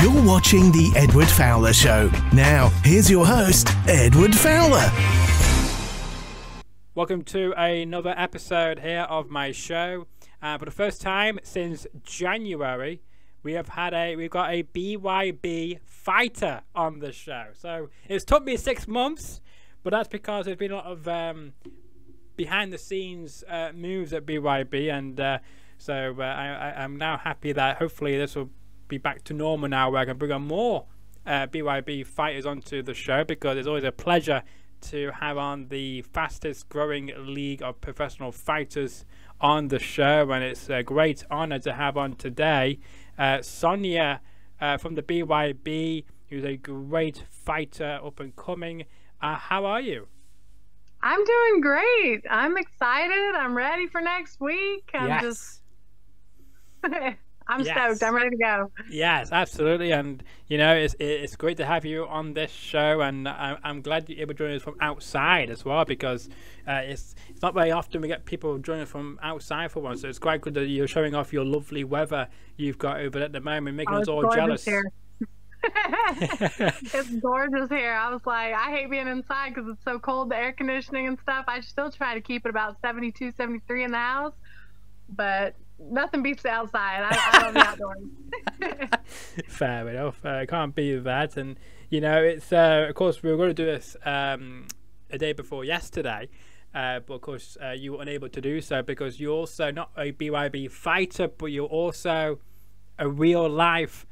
You're watching The Edward Fowler Show. Now, here's your host, Edward Fowler. Welcome to another episode here of my show. For the first time since January, we've got a BYB fighter on the show. So it's took me 6 months, but that's because there's been a lot of behind the scenes moves at BYB, and so I'm now happy that hopefully this will be back to normal now, where I can bring on more BYB fighters onto the show, because it's always a pleasure to have on the fastest growing league of professional fighters on the show. And it's a great honor to have on today Sonya from the BYB, who's a great fighter, up and coming. How are you? I'm doing great. I'm excited. I'm ready for next week. I'm stoked. I'm ready to go. Yes, absolutely. And you know, it's great to have you on this show, and I'm glad you're able to join us from outside as well, because it's not very often we get people joining us from outside for once. So it's quite good that you're showing off your lovely weather you've got over at the moment, making us all jealous. Here. It's gorgeous here. I was like, I hate being inside because it's so cold, the air conditioning and stuff. I still try to keep it about 72, 73 in the house, but nothing beats the outside. I love the outdoors. Fair enough. I can't beat that. And you know, it's of course we were going to do this a day before yesterday, but of course you were unable to do so because you're also not a BYB fighter, but you're also a real life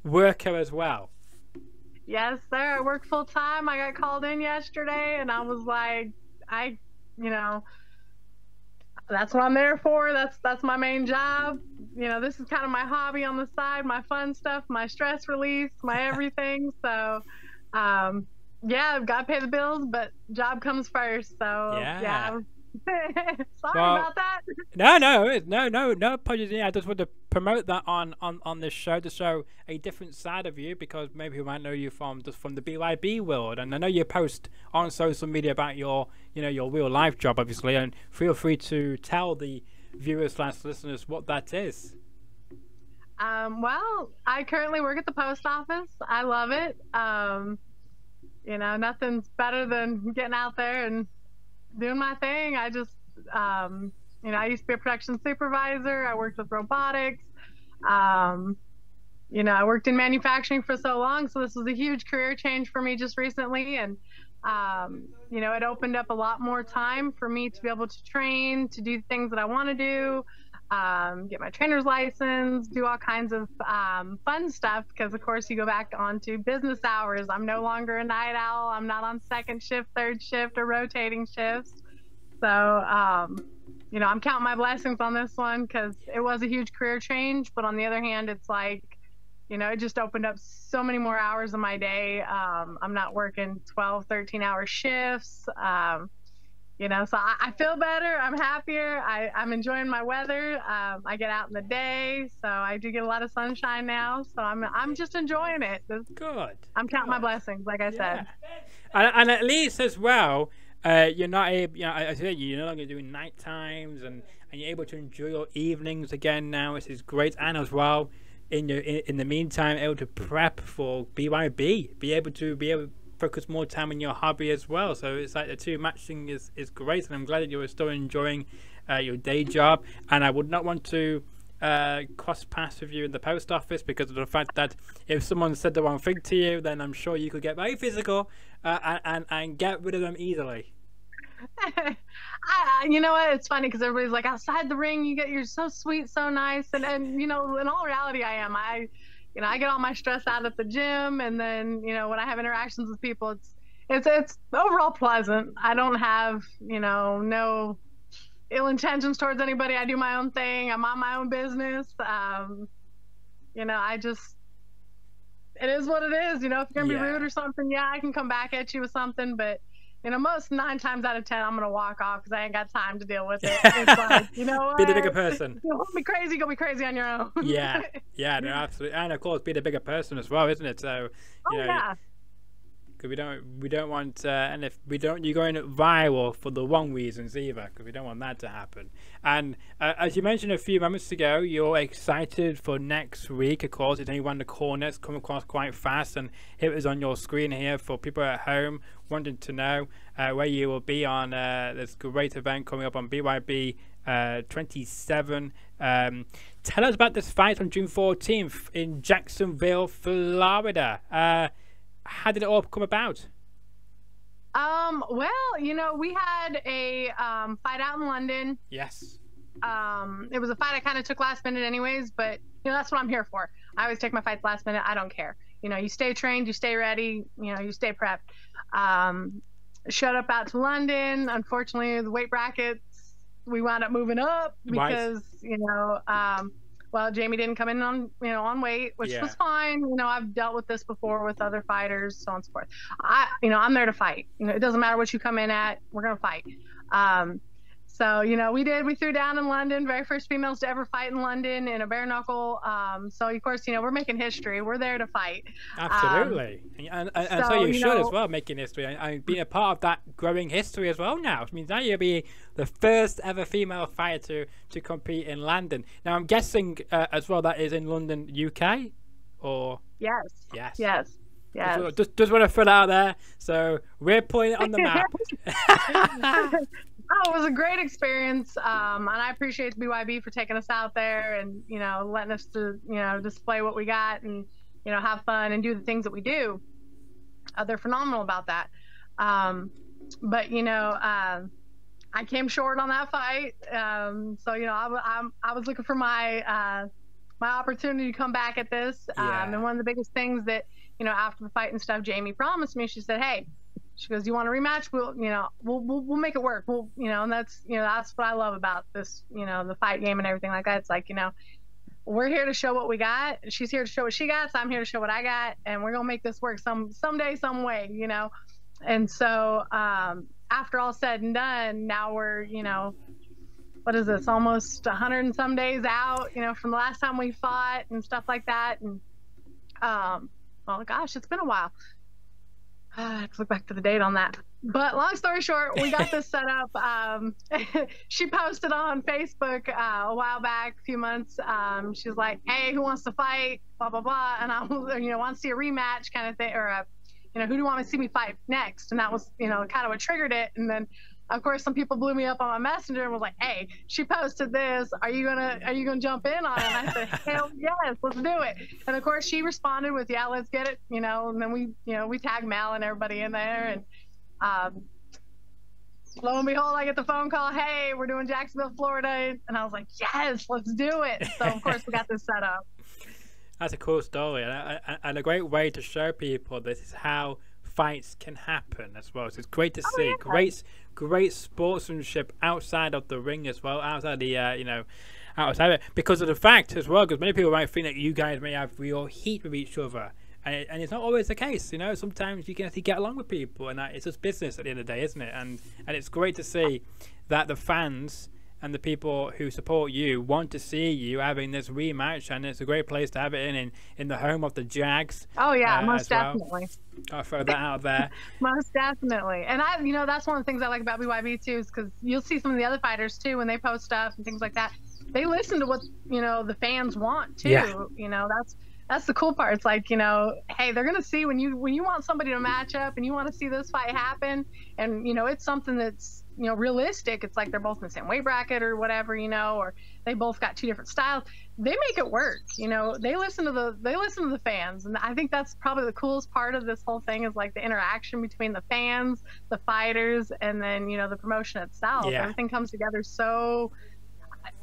worker as well. Yes, sir. I work full time. I got called in yesterday, and I was like, that's what I'm there for. That's my main job. You know, this is kind of my hobby on the side, my fun stuff, my stress release, my everything. So, yeah, I've got to pay the bills, but job comes first. So, yeah. Sorry about that. No apologies. I just want to promote that on this show, to show a different side of you, because maybe you might know you from the BYB world, and I know you post on social media about your real life job, obviously, and feel free to tell the viewers / listeners what that is. Well, I currently work at the post office. I love it. Nothing's better than getting out there and doing my thing. I just, I used to be a production supervisor. I worked with robotics. I worked in manufacturing for so long. So this was a huge career change for me just recently. And, it opened up a lot more time for me to be able to train, to do things that I want to do, get my trainer's license, do all kinds of fun stuff, because of course you go back onto business hours. I'm no longer a night owl. I'm not on second shift, third shift, or rotating shifts. So I'm counting my blessings on this one, because it was a huge career change, but on the other hand, it's like, it just opened up so many more hours of my day. I'm not working 12, 13-hour shifts. So I feel better. I'm happier. I'm enjoying my weather. I get out in the day, so I do get a lot of sunshine now. So I'm just enjoying it. Good. I'm counting my blessings, like I said. And at least as well, you're not able. I said you're no longer doing night times, and you're able to enjoy your evenings again now, which is great. And as well, in the meantime, able to prep for BYB, be able to focus more time on your hobby as well. So it's like the two matching is great, and I'm glad that you're still enjoying your day job. And I would not want to cross paths with you in the post office, because of the fact that if someone said the wrong thing to you, then I'm sure you could get very physical and get rid of them easily. You know what? It's funny because everybody's like, outside the ring, you're so sweet, so nice, and in all reality, I am. I get all my stress out at the gym, and then when I have interactions with people, it's overall pleasant. I don't have no ill intentions towards anybody. I do my own thing. I'm on my own business. It is what it is. If you're gonna be rude or something, I can come back at you with something, but most 9 times out of 10, I'm gonna walk off because I ain't got time to deal with it. It's like, be the bigger person. You want me crazy? Go be crazy on your own. Yeah, no, absolutely, and of course, be the bigger person as well, isn't it? So, because we don't want and if we don't, you're going viral for the wrong reasons either, because we don't want that to happen. And as you mentioned a few moments ago, you're excited for next week. Of course, it's only around the corner. It's come across quite fast, and here it is on your screen here for people at home wanting to know where you will be on this great event coming up on BYB 27. Tell us about this fight on June 14th in Jacksonville, Florida. How did it all come about? Well, you know, we had a fight out in London. Yes. It was a fight I kind of took last minute anyways, but you know, that's what I'm here for. I always take my fights last minute. I don't care. You know, you stay trained, you stay ready, you know, you stay prepped. Showed up out to London. Unfortunately, the weight brackets, we wound up moving up because, you know, well, Jamie didn't come in on, you know, on weight, which was fine. You know, I've dealt with this before with other fighters, so on and so forth. You know, I'm there to fight. You know, it doesn't matter what you come in at, we're going to fight. So, you know, we threw down in London, very first females to ever fight in London in a bare knuckle. So, of course, you know, we're making history. We're there to fight. Absolutely. And so you should as well, making history. And being a part of that growing history as well now. I mean, now you'll be the first ever female fighter to compete in London. Now, I'm guessing as well that is in London, UK? Or Yes. Yes. Yes. Yes. Just want to throw it out there. So we're putting it on the map. Oh, it was a great experience, and I appreciate BYB for taking us out there and, you know, letting us to, you know, display what we got and, you know, have fun and do the things that we do. They're phenomenal about that. But, you know, I came short on that fight, so, you know, I was looking for my my opportunity to come back at this. And one of the biggest things that, you know, after the fight and stuff, Jamie promised me, she said, hey, she goes, you want a rematch? We'll, you know, we'll make it work. We'll, you know, and that's, you know, that's what I love about this, you know, the fight game and everything like that. It's like, you know, we're here to show what we got. She's here to show what she got. So I'm here to show what I got, and we're going to make this work someday, some way, you know? And so, after all said and done, now we're, you know, what is this? Almost 100 and some days out, you know, from the last time we fought and stuff like that. And, well, gosh, it's been a while. I have to look back to the date on that. But long story short, we got this set up. She posted on Facebook a while back, a few months. She's like, hey, who wants to fight? Blah, blah, blah. And I was, you know, want to see a rematch kind of thing, or a, you know, who do you want to see me fight next? And that was, you know, kind of what triggered it. And then, of course, some people blew me up on my messenger and was like, hey, she posted this. Are you gonna jump in on it? And I said, hell yes, let's do it. And of course she responded with, yeah, let's get it, you know, and then we, you know, we tagged Mal and everybody in there, and lo and behold, I get the phone call, hey, we're doing Jacksonville, Florida. And I was like, yes, let's do it. So of course we got this set up. That's a cool story, and a great way to show people this is how fights can happen as well. So it's great to see. Yeah. Great sportsmanship outside of the ring as well, outside the you know, outside of it, because of the fact as well, because many people might think that you guys may have real heat with each other, and it's not always the case. You know, sometimes you can actually get along with people, and it's just business at the end of the day, isn't it? And it's great to see that the fans and the people who support you want to see you having this rematch, and it's a great place to have it in the home of the Jags. Oh yeah, most definitely. I'll throw that out there. Most definitely. And you know, that's one of the things I like about BYB too, is because you'll see some of the other fighters too, when they post stuff and things like that, they listen to what, you know, the fans want too. Yeah. You know, that's the cool part. It's like, you know, hey, they're gonna see when you want somebody to match up and you want to see this fight happen, and you know, it's something that's, you know, realistic. It's like they're both in the same weight bracket or whatever, you know, or they both got two different styles. They make it work, you know. They listen to the fans, and I think that's probably the coolest part of this whole thing, is like the interaction between the fans, the fighters, and then, you know, the promotion itself. Yeah. Everything comes together so,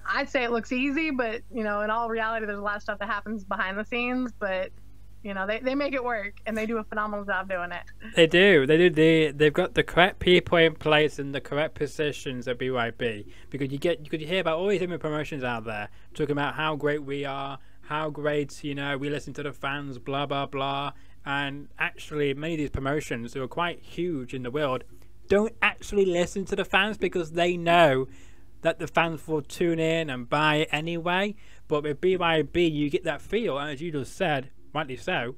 I'd say it looks easy, but, you know, in all reality, there's a lot of stuff that happens behind the scenes, but you know, they make it work, and they do a phenomenal job doing it. They do. They've got the correct people in place in the correct positions at BYB, because you could hear about all these different promotions out there talking about how great we are, how great, you know, we listen to the fans, blah blah blah. And actually, many of these promotions who are quite huge in the world don't actually listen to the fans, because they know that the fans will tune in and buy it anyway. But with BYB, you get that feel, and as you just said, rightly so,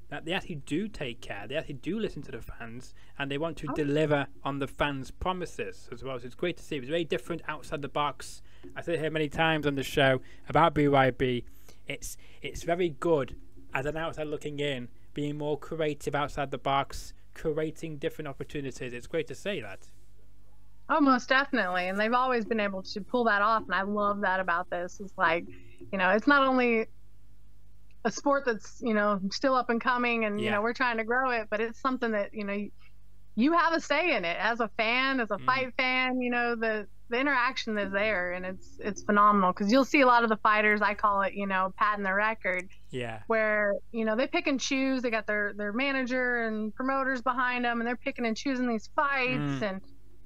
that they actually do take care. They actually do listen to the fans, and they want to deliver on the fans' promises as well. So it's great to see. It's very different outside the box. I said it here many times on the show about BYB. It's very good as an outside looking in, being more creative outside the box, creating different opportunities. It's great to see that. Oh, most definitely. And they've always been able to pull that off. And I love that about this. It's like, it's not only a sport that's, still up and coming and, we're trying to grow it, but it's something that, you have a say in it as a fan, as a fight fan, the interaction is there, and it's phenomenal because you'll see a lot of the fighters, I call it, patting their record. Yeah. Where, they pick and choose. They got their manager and promoters behind them, and they're picking and choosing these fights and,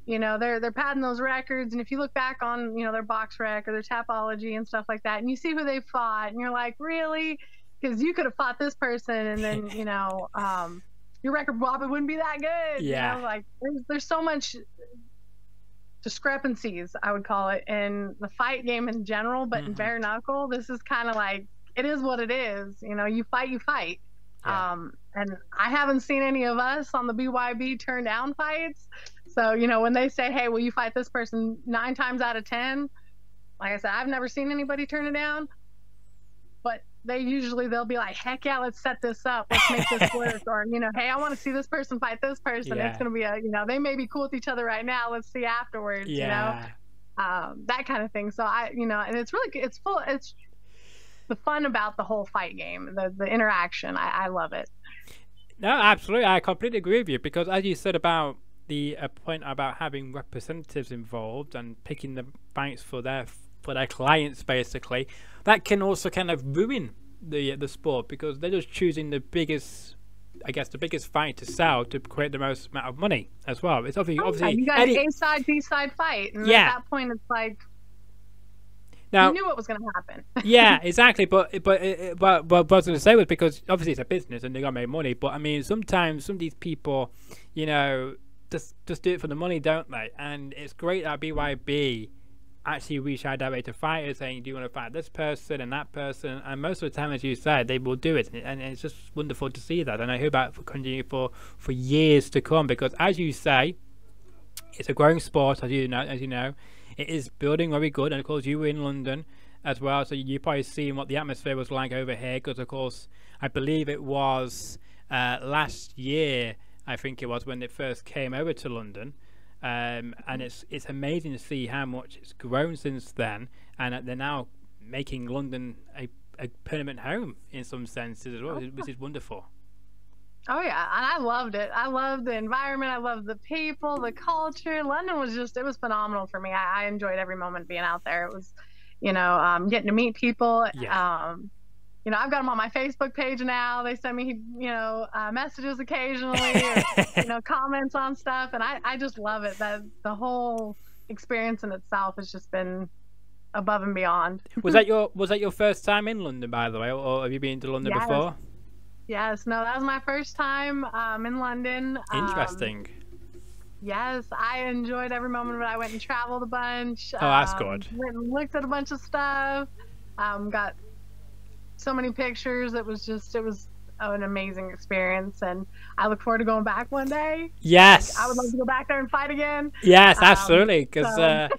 they're padding those records. And if you look back on, their box rec or their Tapology and stuff like that, and you see who they fought, and you're like, really? Because you could have fought this person, and then, your record probably wouldn't be that good. Yeah. Like there's so much discrepancies, I would call it, in the fight game in general, but in bare knuckle, this is kind of like, it is what it is. You fight. Yeah. And I haven't seen any of us on the BYB turn down fights. So, when they say, hey, will you fight this person 9 times out of 10? Like I said, I've never seen anybody turn it down, but they'll be like, heck yeah, let's set this up. Let's make this work. Or, hey, I want to see this person fight this person. Yeah. It's going to be they may be cool with each other right now. Let's see afterwards, that kind of thing. So and it's the fun about the whole fight game, the interaction. I love it. No, absolutely. I completely agree with you because as you said about the point about having representatives involved and picking the fights for their clients, basically, that can also kind of ruin the sport because they're just choosing the biggest fight to sell to create the most amount of money as well. It's obviously you got an A side, B side fight, and at that point, it's like you knew what was going to happen. Yeah, exactly. But what I was going to say was because obviously it's a business and they got to make money. But I mean, sometimes some of these people, just do it for the money, don't they? And it's great that BYB actually reach out that way to fighters saying, do you want to fight this person and that person? And most of the time, as you said, they will do it, and it's just wonderful to see that. And I hope that will continue for years to come because, as you say, it's a growing sport. As you know, it is building very good. And of course, you were in London as well, so you probably seen what the atmosphere was like over here. Because of course, I believe it was last year. I think it was when it first came over to London. And it's amazing to see how much it's grown since then, and that they're now making London a permanent home in some senses as well, which is wonderful. Oh yeah, and I loved it. I loved the environment. I loved the people, the culture. London was it was phenomenal for me. I enjoyed every moment being out there. It was, getting to meet people. Yeah. I've got them on my Facebook page now. They send me, messages occasionally, or, comments on stuff. And I just love it. That the whole experience in itself has just been above and beyond. Was that your first time in London, by the way, or have you been to London before? Yes. No, that was my first time in London. Interesting. Yes, I enjoyed every moment of it. I went and traveled a bunch. Oh, that's good. Went and looked at a bunch of stuff. Got so many pictures. It was an amazing experience, and I look forward to going back one day. Yes, I would love to go back there and fight again. Yes, absolutely, because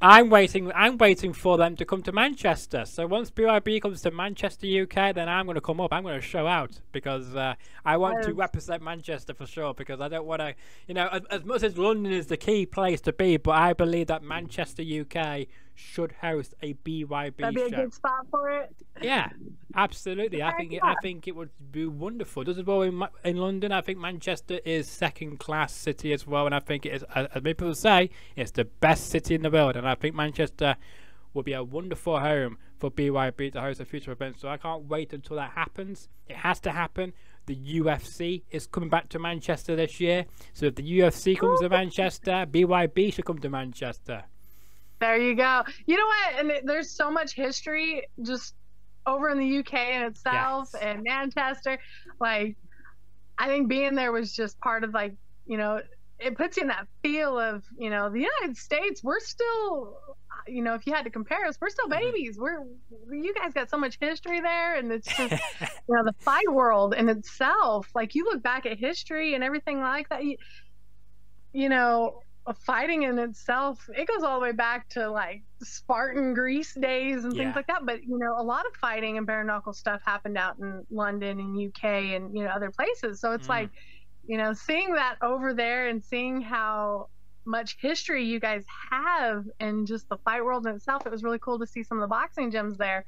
I'm waiting for them to come to Manchester. So once BYB comes to Manchester, UK, then I'm going to come up. I'm going to show out because I want to represent Manchester for sure, because I don't want to, as much as London is the key place to be, but I believe that Manchester, UK should host a BYB That'd be a good spot for it. Yeah, absolutely. I think it would be wonderful. Just as well in London, I think Manchester is second-class city as well, and I think it is, as people say, it's the best city in the world. And I think Manchester will be a wonderful home for BYB to host a future event. So I can't wait until that happens. It has to happen. The UFC is coming back to Manchester this year. So if the UFC comes to Manchester, BYB should come to Manchester. There you go. You know what? And there's so much history just over in the UK in itself, yes, and Manchester. Like, I think being there was just part of, like, it puts you in that feel of, the United States. We're still, you know, if you had to compare us, we're still babies. You guys got so much history there, and it's just, you know, the fight world in itself. Like, you look back at history and everything like that, you know, fighting in itself, it goes all the way back to like Spartan Greece days and things like that. But, you know, a lot of fighting and bare knuckle stuff happened out in London and UK and, you know, other places. So it's like, you know, seeing that over there and seeing how much history you guys have and just the fight world in itself, it was really cool to see some of the boxing gyms there,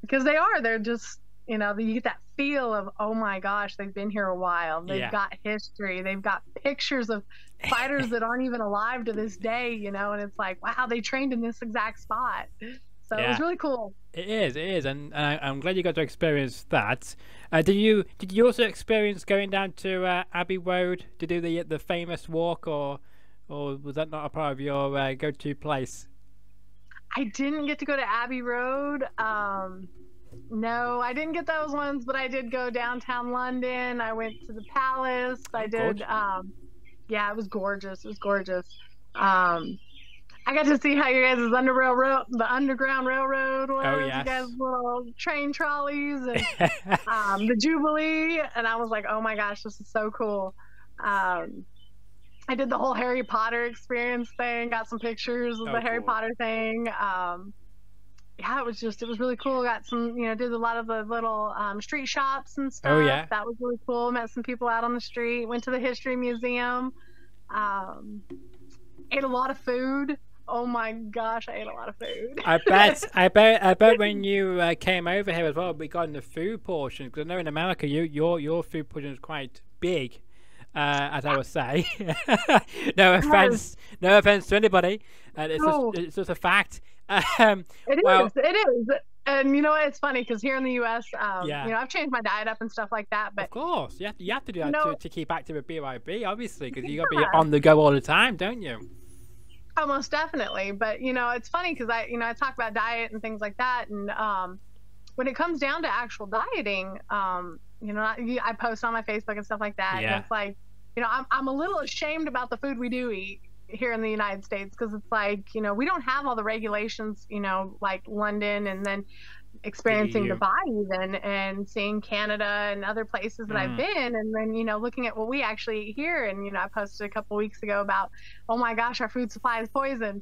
because they're just, you know, you get that feel of, oh my gosh, they've been here a while. They've got history. They've got pictures of fighters that aren't even alive to this day, you know, and it's like, wow, they trained in this exact spot. So it was really cool. It is, and I'm glad you got to experience that. Did you also experience going down to Abbey Road to do the famous walk, or was that not a part of your go-to place? I didn't get to go to Abbey Road. No, I didn't get those ones, but I did go downtown London. I went to the Palace. I did. Yeah, it was gorgeous. It was gorgeous. I got to see how you guys' the Underground Railroad was. Oh, yes. You guys' little train trolleys and the Jubilee, and I was like, oh my gosh, this is so cool. I did the whole Harry Potter experience thing, got some pictures of the Harry Potter thing. Yeah, it was really cool. Got some, you know, did a lot of the little street shops and stuff. Oh, yeah. That was really cool. Met some people out on the street, went to the History Museum, ate a lot of food. Oh my gosh, I ate a lot of food. I bet when you came over here as well, we got in the food portion, because I know in America your food portion is quite big. As I would say. No offense to anybody. It's just a fact. It is. And you know what? It's funny because here in the U.S., you know, I've changed my diet up and stuff like that. But of course, you have to do that to keep active with BYB, obviously, because you got to be on the go all the time, don't you? Oh, most definitely. But you know, it's funny because I talk about diet and things like that, and when it comes down to actual dieting, you know, I post on my Facebook and stuff like that. And it's like, you know, I'm a little ashamed about the food we do eat here in the United States, because it's like, you know, we don't have all the regulations, you know, like London, and then experiencing Dubai even, and seeing Canada and other places that I've been, and then, you know, looking at what we actually eat here. And, you know, I posted a couple weeks ago about, oh my gosh, our food supply is poison.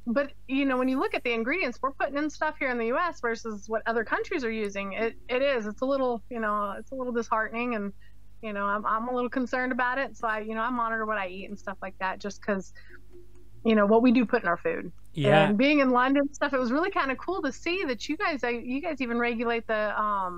But, you know, when you look at the ingredients we're putting in stuff here in the U.S. versus what other countries are using, it's a little, you know, it's a little disheartening, and, you know, I'm a little concerned about it. So I monitor what I eat and stuff like that, just because, you know, what we do put in our food. Yeah. And being in London and stuff, it was really kind of cool to see that you guys even regulate the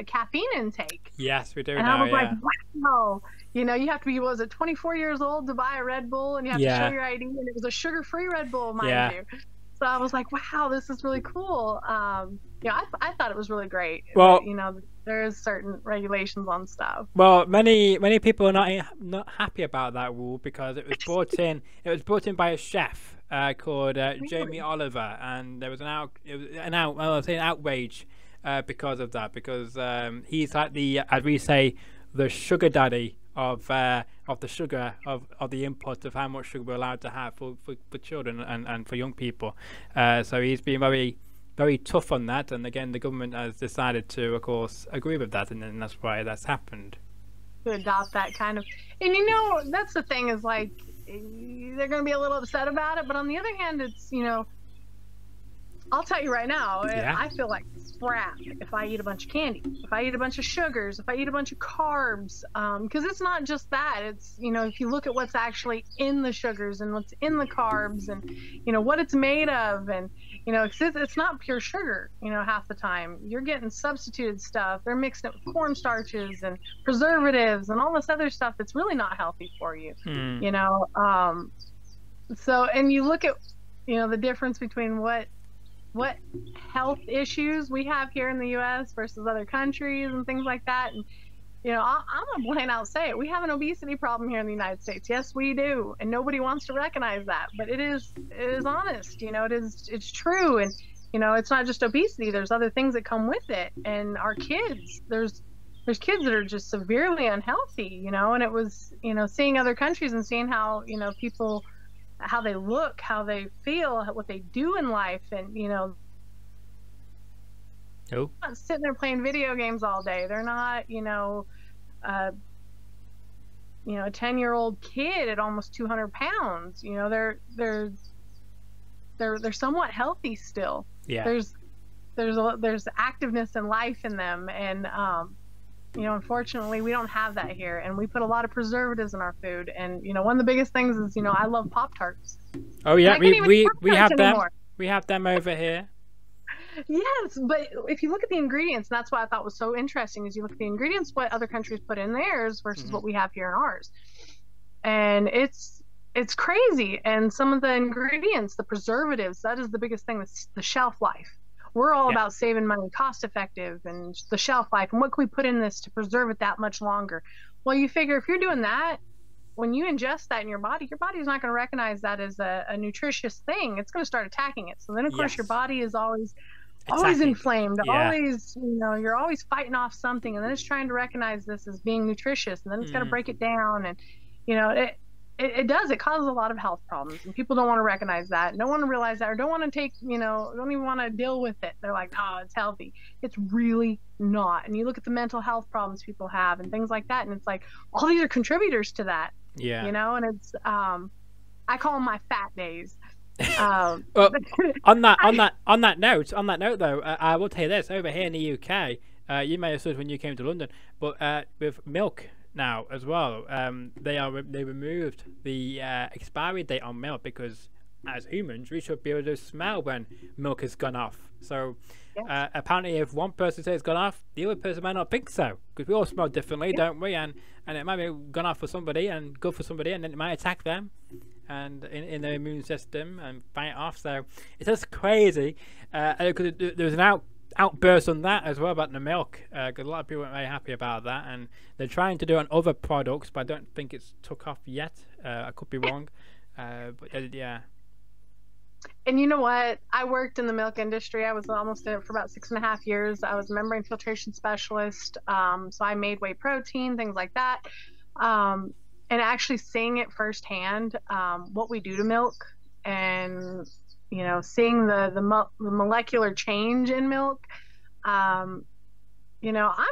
caffeine intake. Yes, we do. And I was like, wow. You know, you have to be, 24 years old to buy a Red Bull, and you have to show your ID, and it was a sugar-free Red Bull, mind you. So I was like, wow, this is really cool. Yeah, I thought it was really great. Well, you know, there's certain regulations on stuff. Well, many people are not happy about that rule, because it was brought in. It was brought in by a chef called Jamie Oliver, and there was an outrage because of that, because he's like as we say, the sugar daddy of the sugar of the input of how much sugar we're allowed to have for children and for young people. So he's been very tough on that, and again the government has decided to, of course, agree with that, and that's why that's happened. To adopt that kind of, and you know, that's the thing, is like, they're going to be a little upset about it, but on the other hand, it's, you know, I'll tell you right now, I feel like crap if I eat a bunch of candy, if I eat a bunch of sugars, if I eat a bunch of carbs, because it's not just that. It's, you know, if you look at what's actually in the sugars and what's in the carbs, and, you know, what it's made of, and, you know, it's not pure sugar, you know, half the time. You're getting substituted stuff. They're mixed it with cornstarches and preservatives and all this other stuff that's really not healthy for you, you know. So, and you look at, you know, the difference between what health issues we have here in the U.S. versus other countries and things like that. And, you know, I'm gonna plain out say it. We have an obesity problem here in the United States. Yes, we do, and nobody wants to recognize that. But it is honest. You know, it's true. And, you know, it's not just obesity. There's other things that come with it. And our kids, there's kids that are just severely unhealthy. You know, and it was, you know, seeing other countries and seeing how, you know, people how they look, how they feel, what they do in life. And, you know, Oh. they're not sitting there playing video games all day. They're not, a 10-year-old kid at almost 200 pounds. You know, they're somewhat healthy still. Yeah. There's activeness and life in them. And, unfortunately, we don't have that here. And we put a lot of preservatives in our food. And, one of the biggest things is, I love Pop-Tarts. Oh, yeah, we have them. Anymore. We have them over here. Yes, but if you look at the ingredients, and that's what I thought was so interesting, is you look at the ingredients, what other countries put in theirs versus what we have here in ours. And it's crazy. And some of the ingredients, the preservatives, that is the biggest thing, the shelf life. We're all about saving money, cost effective, and the shelf life. And what can we put in this to preserve it that much longer? Well, you figure if you're doing that, when you ingest that in your body's not going to recognize that as a nutritious thing. It's going to start attacking it. So then, of course, your body is always inflamed, always, you're always fighting off something, and then it's trying to recognize this as being nutritious, and then it's got to break it down. And, it causes a lot of health problems, and people don't want to recognize that, don't want to realize that, or don't want to take, don't even want to deal with it. They're like, oh, it's healthy. It's really not. And you look at the mental health problems people have and things like that, and it's like, all these are contributors to that. Yeah. And it's, I call them my fat days. Well, on that note though, I will tell you this: over here in the UK, you may have said when you came to London, but with milk now as well, they removed the expiry date on milk, because as humans we should be able to smell when milk has gone off. So apparently, if one person says it's gone off, the other person might not think so, because we all smell differently, don't we? And it might be gone off for somebody and good for somebody, and then it might attack them and in their immune system and fight it off. So it's just crazy. Because there's an outburst on that as well about the milk, because a lot of people aren't very happy about that, and they're trying to do it on other products, but I don't think it's took off yet. I could be wrong, but yeah. And you know what? I worked in the milk industry. I was almost in it for about 6.5 years. I was a membrane filtration specialist. So I made whey protein, things like that. And actually seeing it firsthand, what we do to milk, and, seeing the molecular change in milk, I'm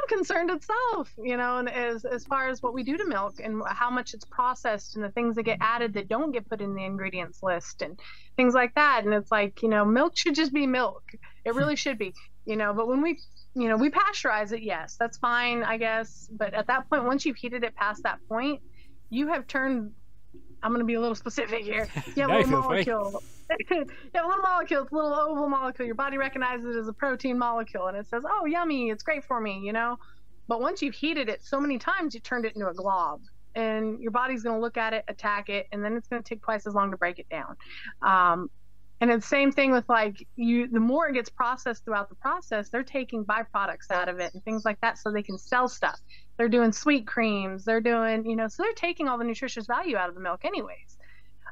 concerned itself, and as far as what we do to milk and how much it's processed and the things that get added that don't get put in the ingredients list and things like that. And it's like, milk should just be milk. It really should be, but when we pasteurize it, yes, that's fine, I guess. But at that point, once you've heated it past that point, you have turned, I'm going to be a little specific here. You have a little molecule. You have a little molecule. It's a little oval molecule. Your body recognizes it as a protein molecule, and it says, oh, yummy, it's great for me, But once you've heated it so many times, you turned it into a glob. And your body's going to look at it, attack it, and then it's going to take twice as long to break it down. And it's the same thing with, like, the more it gets processed throughout the process, they're taking byproducts out of it and things like that so they can sell stuff. They're doing sweet creams. They're doing, so they're taking all the nutritious value out of the milk anyways.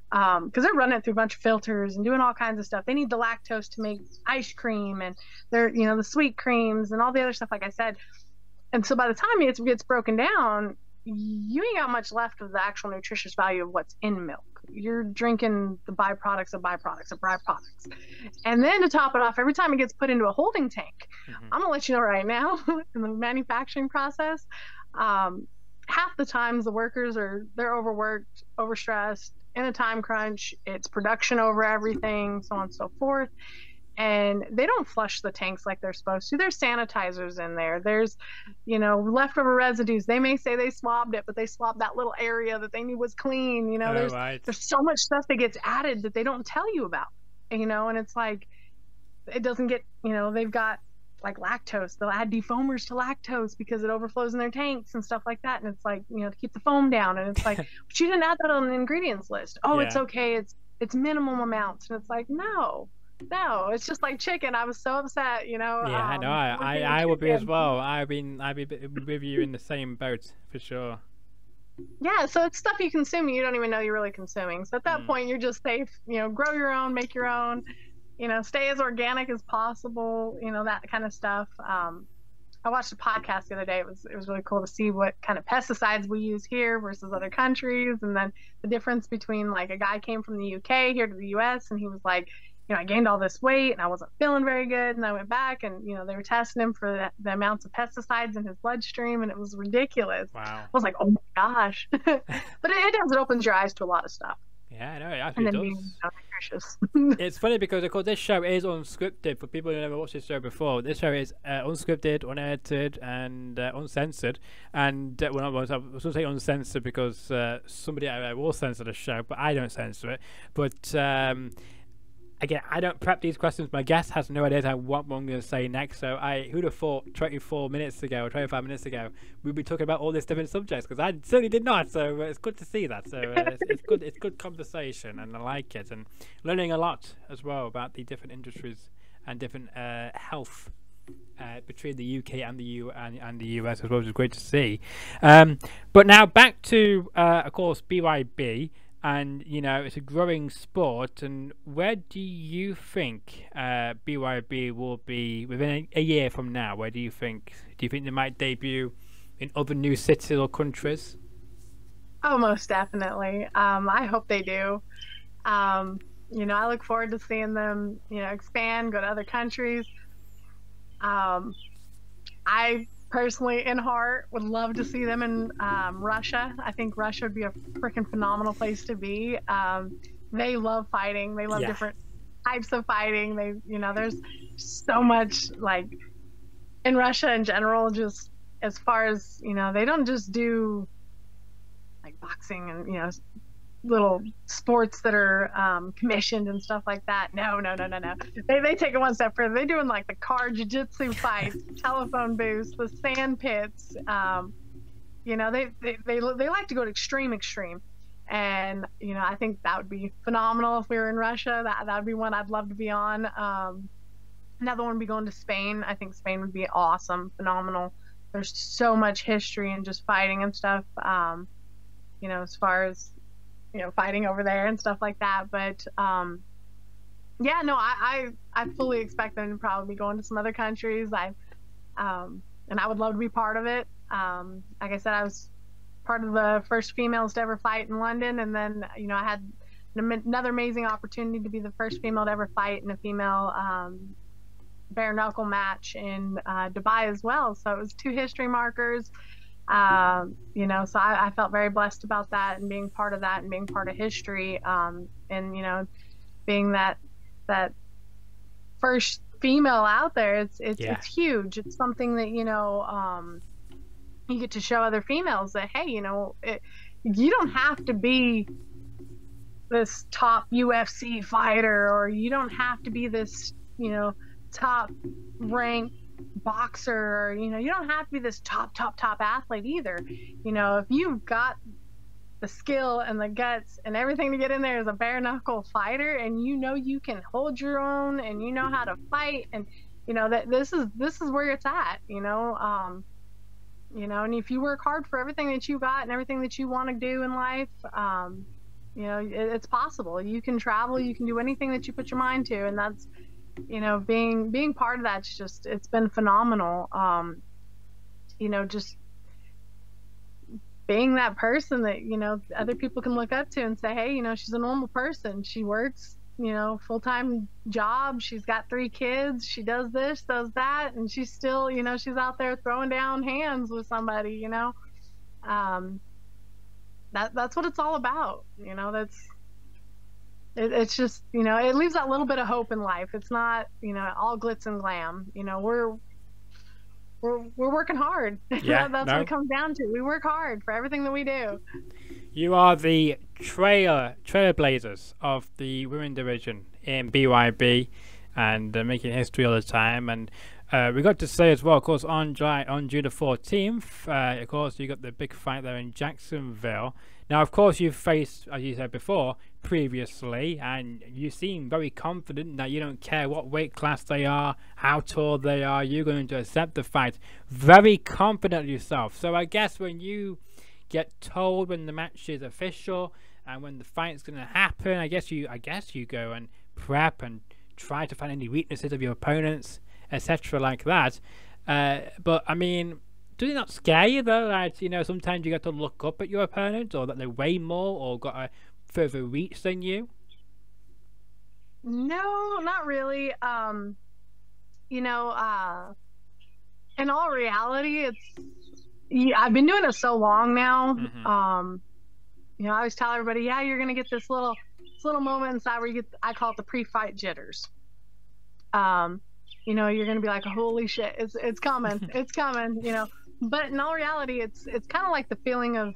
Because they're running it through a bunch of filters and doing all kinds of stuff. They need the lactose to make ice cream, and they're, the sweet creams and all the other stuff, like I said. And so by the time it gets broken down, you ain't got much left of the actual nutritious value of what's in milk. You're drinking the byproducts of byproducts of byproducts. And then to top it off, every time it gets put into a holding tank, I'm gonna let you know right now, in the manufacturing process, half the times the workers they're overworked, overstressed, in a time crunch. It's production over everything, so on and so forth. And they don't flush the tanks like they're supposed to. There's sanitizers in there. There's, leftover residues. They may say they swabbed it, but they swabbed that little area that they knew was clean. There's so much stuff that gets added that they don't tell you about, and it's like, it doesn't get, they've got like lactose. They'll add defoamers to lactose because it overflows in their tanks and stuff like that. And it's like, to keep the foam down. And it's like, but you didn't add that on the ingredients list. Oh, yeah. It's okay. It's minimum amounts. And it's like, no, it's just like chicken. I was so upset, Yeah, I know. I would be as well. I'd be with you in the same boat for sure. Yeah, so it's stuff you consume you don't even know you're really consuming. So at that point, you're just safe. Grow your own, make your own. Stay as organic as possible. That kind of stuff. I watched a podcast the other day. It was really cool to see what kind of pesticides we use here versus other countries, and then the difference between, like, a guy came from the UK here to the US, and he was like, I gained all this weight and I wasn't feeling very good, and I went back and they were testing him for the amounts of pesticides in his bloodstream, and it was ridiculous. Wow. I was like, oh my gosh. But it does, it opens your eyes to a lot of stuff. Yeah, I know, it actually does. Being nutritious. It's funny because, of course, this show is unscripted. For people who never watched this show before, this show is unscripted, unedited, and uncensored. And I was going to say uncensored because somebody out there will censor the show, but I don't censor it. But again, I don't prep these questions. My guest has no idea what I'm going to say next. So who'd have thought 24 minutes ago or 25 minutes ago we'd be talking about all these different subjects? Because I certainly did not. So it's good to see that. So it's good. It's good conversation, and I like it, and learning a lot as well about the different industries and different health between the UK and the US as well, which is great to see. But now back to, of course, BYB. And, it's a growing sport. And where do you think BYB will be within a year from now? Where do you think? Do you think they might debut in other new cities or countries? Oh, most definitely. I hope they do. I look forward to seeing them, expand, go to other countries. I personally, in heart, would love to see them in Russia. I think Russia would be a freaking phenomenal place to be. They love fighting. They love different types of fighting. There's so much, like, in Russia in general, just as far as, they don't just do like boxing and, little sports that are commissioned and stuff like that. No. They take it one step further. They're doing like the car jiu-jitsu fights, telephone booths, the sand pits. They like to go to extreme. And, I think that would be phenomenal if we were in Russia. That would be one I'd love to be on. Another one would be going to Spain. I think Spain would be awesome, phenomenal. There's so much history and just fighting and stuff, as far as, fighting over there and stuff like that. But I fully expect them to probably be going to some other countries. And I would love to be part of it. Like I said, I was part of the first females to ever fight in London, and then I had another amazing opportunity to be the first female to ever fight in a female bare knuckle match in Dubai as well. So it was 2 history markers. So I felt very blessed about that, and being part of that and being part of history, and being that first female out there. It's huge. It's something that you get to show other females that, hey, you don't have to be this top UFC fighter, or you don't have to be this top ranked boxer, or you don't have to be this top athlete either. If you've got the skill and the guts and everything to get in there as a bare knuckle fighter, and you can hold your own, and you know how to fight, and that this is where it's at. And if you work hard for everything that you got and everything that you want to do in life, it's possible. You can travel, you can do anything that you put your mind to, and that's being part of that's just, it's been phenomenal. Just being that person that other people can look up to and say, hey, she's a normal person. She works full-time job, she's got 3 kids, she does this, does that, and she's still she's out there throwing down hands with somebody. That's what it's all about. It's just, it leaves that little bit of hope in life. It's not, all glitz and glam. We're working hard. Yeah, That's what it comes down to. We work hard for everything that we do. You are the trailblazers of the women division in BYB, and making history all the time. And we got to say as well, of course, on June the 14th, of course, you got the big fight there in Jacksonville. Now, of course, you've faced, as you said before, previously, and you seem very confident that you don't care what weight class they are, how tall they are, you're going to accept the fight. Very confident of yourself. So I guess when you get told when the match is official and when the fight's going to happen, I guess you go and prep and try to find any weaknesses of your opponents, etc. like that. But I mean, does it not scare you though? Like, you know, sometimes you get to look up at your opponent, or that they weigh more, or got a further reach than you. No, not really. You know, in all reality, I've been doing it so long now. You know, I always tell everybody, yeah, you're gonna get this little moment inside where you get, I call it the pre-fight jitters. You know, you're gonna be like, holy shit, it's coming, it's coming, you know. But in all reality, it's kind of like the feeling of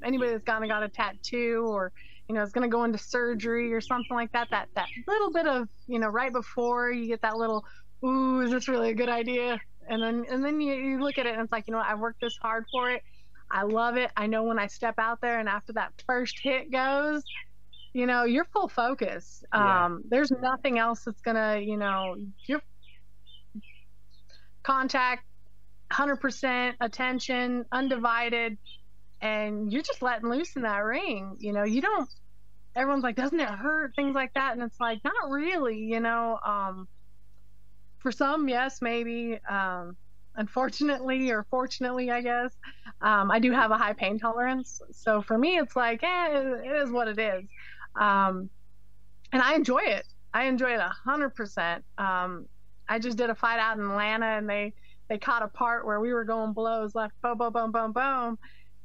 anybody that's got a tattoo, or you know, is gonna go into surgery or something like that. That little bit of, you know, right before you get that little, ooh, is this really a good idea? And then you look at it and it's like, you know what, I've worked this hard for it. I love it. I know when I step out there and after that first hit goes, you know, you're full focus. There's nothing else that's gonna, you know, your contact, 100% attention, undivided, and you're just letting loose in that ring. You know, you don't. Everyone's like, doesn't it hurt? Things like that, and it's like, not really. You know, for some, yes, maybe. Unfortunately, or fortunately, I guess, I do have a high pain tolerance. So for me, it's like, it is what it is. And I enjoy it. I enjoy it 100%. I just did a fight out in Atlanta, and they caught a part where we were going blows left, boom, boom, boom, boom, boom.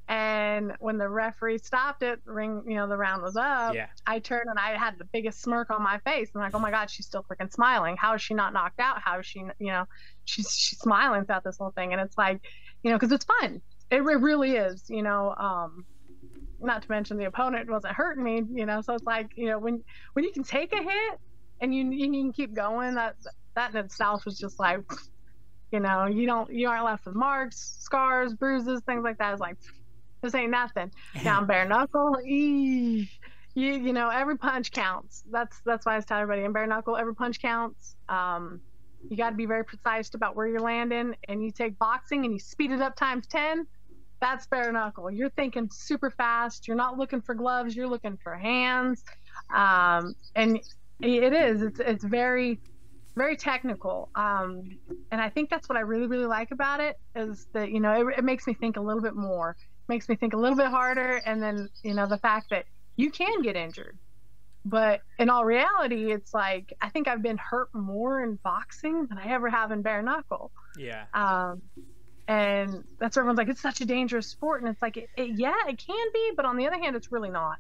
And when the referee stopped it, the round was up. Yeah. I turned and I had the biggest smirk on my face. I'm like, oh my God, she's still freaking smiling. How is she not knocked out? How is she, you know, she's smiling throughout this whole thing. And it's like, you know, because it's fun. It really is, you know, not to mention the opponent wasn't hurting me, you know. So it's like, you know, when you can take a hit and you can keep going, that in itself was just like, you know, you aren't left with marks, scars, bruises, things like that. It's like, this ain't nothing. Down bare knuckle, you know, every punch counts. That's why I tell everybody, in bare knuckle, every punch counts. You got to be very precise about where you're landing, and you take boxing and you speed it up times 10. That's bare knuckle. You're thinking super fast. You're not looking for gloves. You're looking for hands. And it's very, very technical. And I think that's what I really, really like about it, is that, you know, it makes me think a little bit more, makes me think a little bit harder. And then, you know, the fact that you can get injured, but in all reality, it's like, I think I've been hurt more in boxing than I ever have in bare knuckle. Yeah. And that's where everyone's like, it's such a dangerous sport. And it's like, yeah, it can be, but on the other hand, it's really not.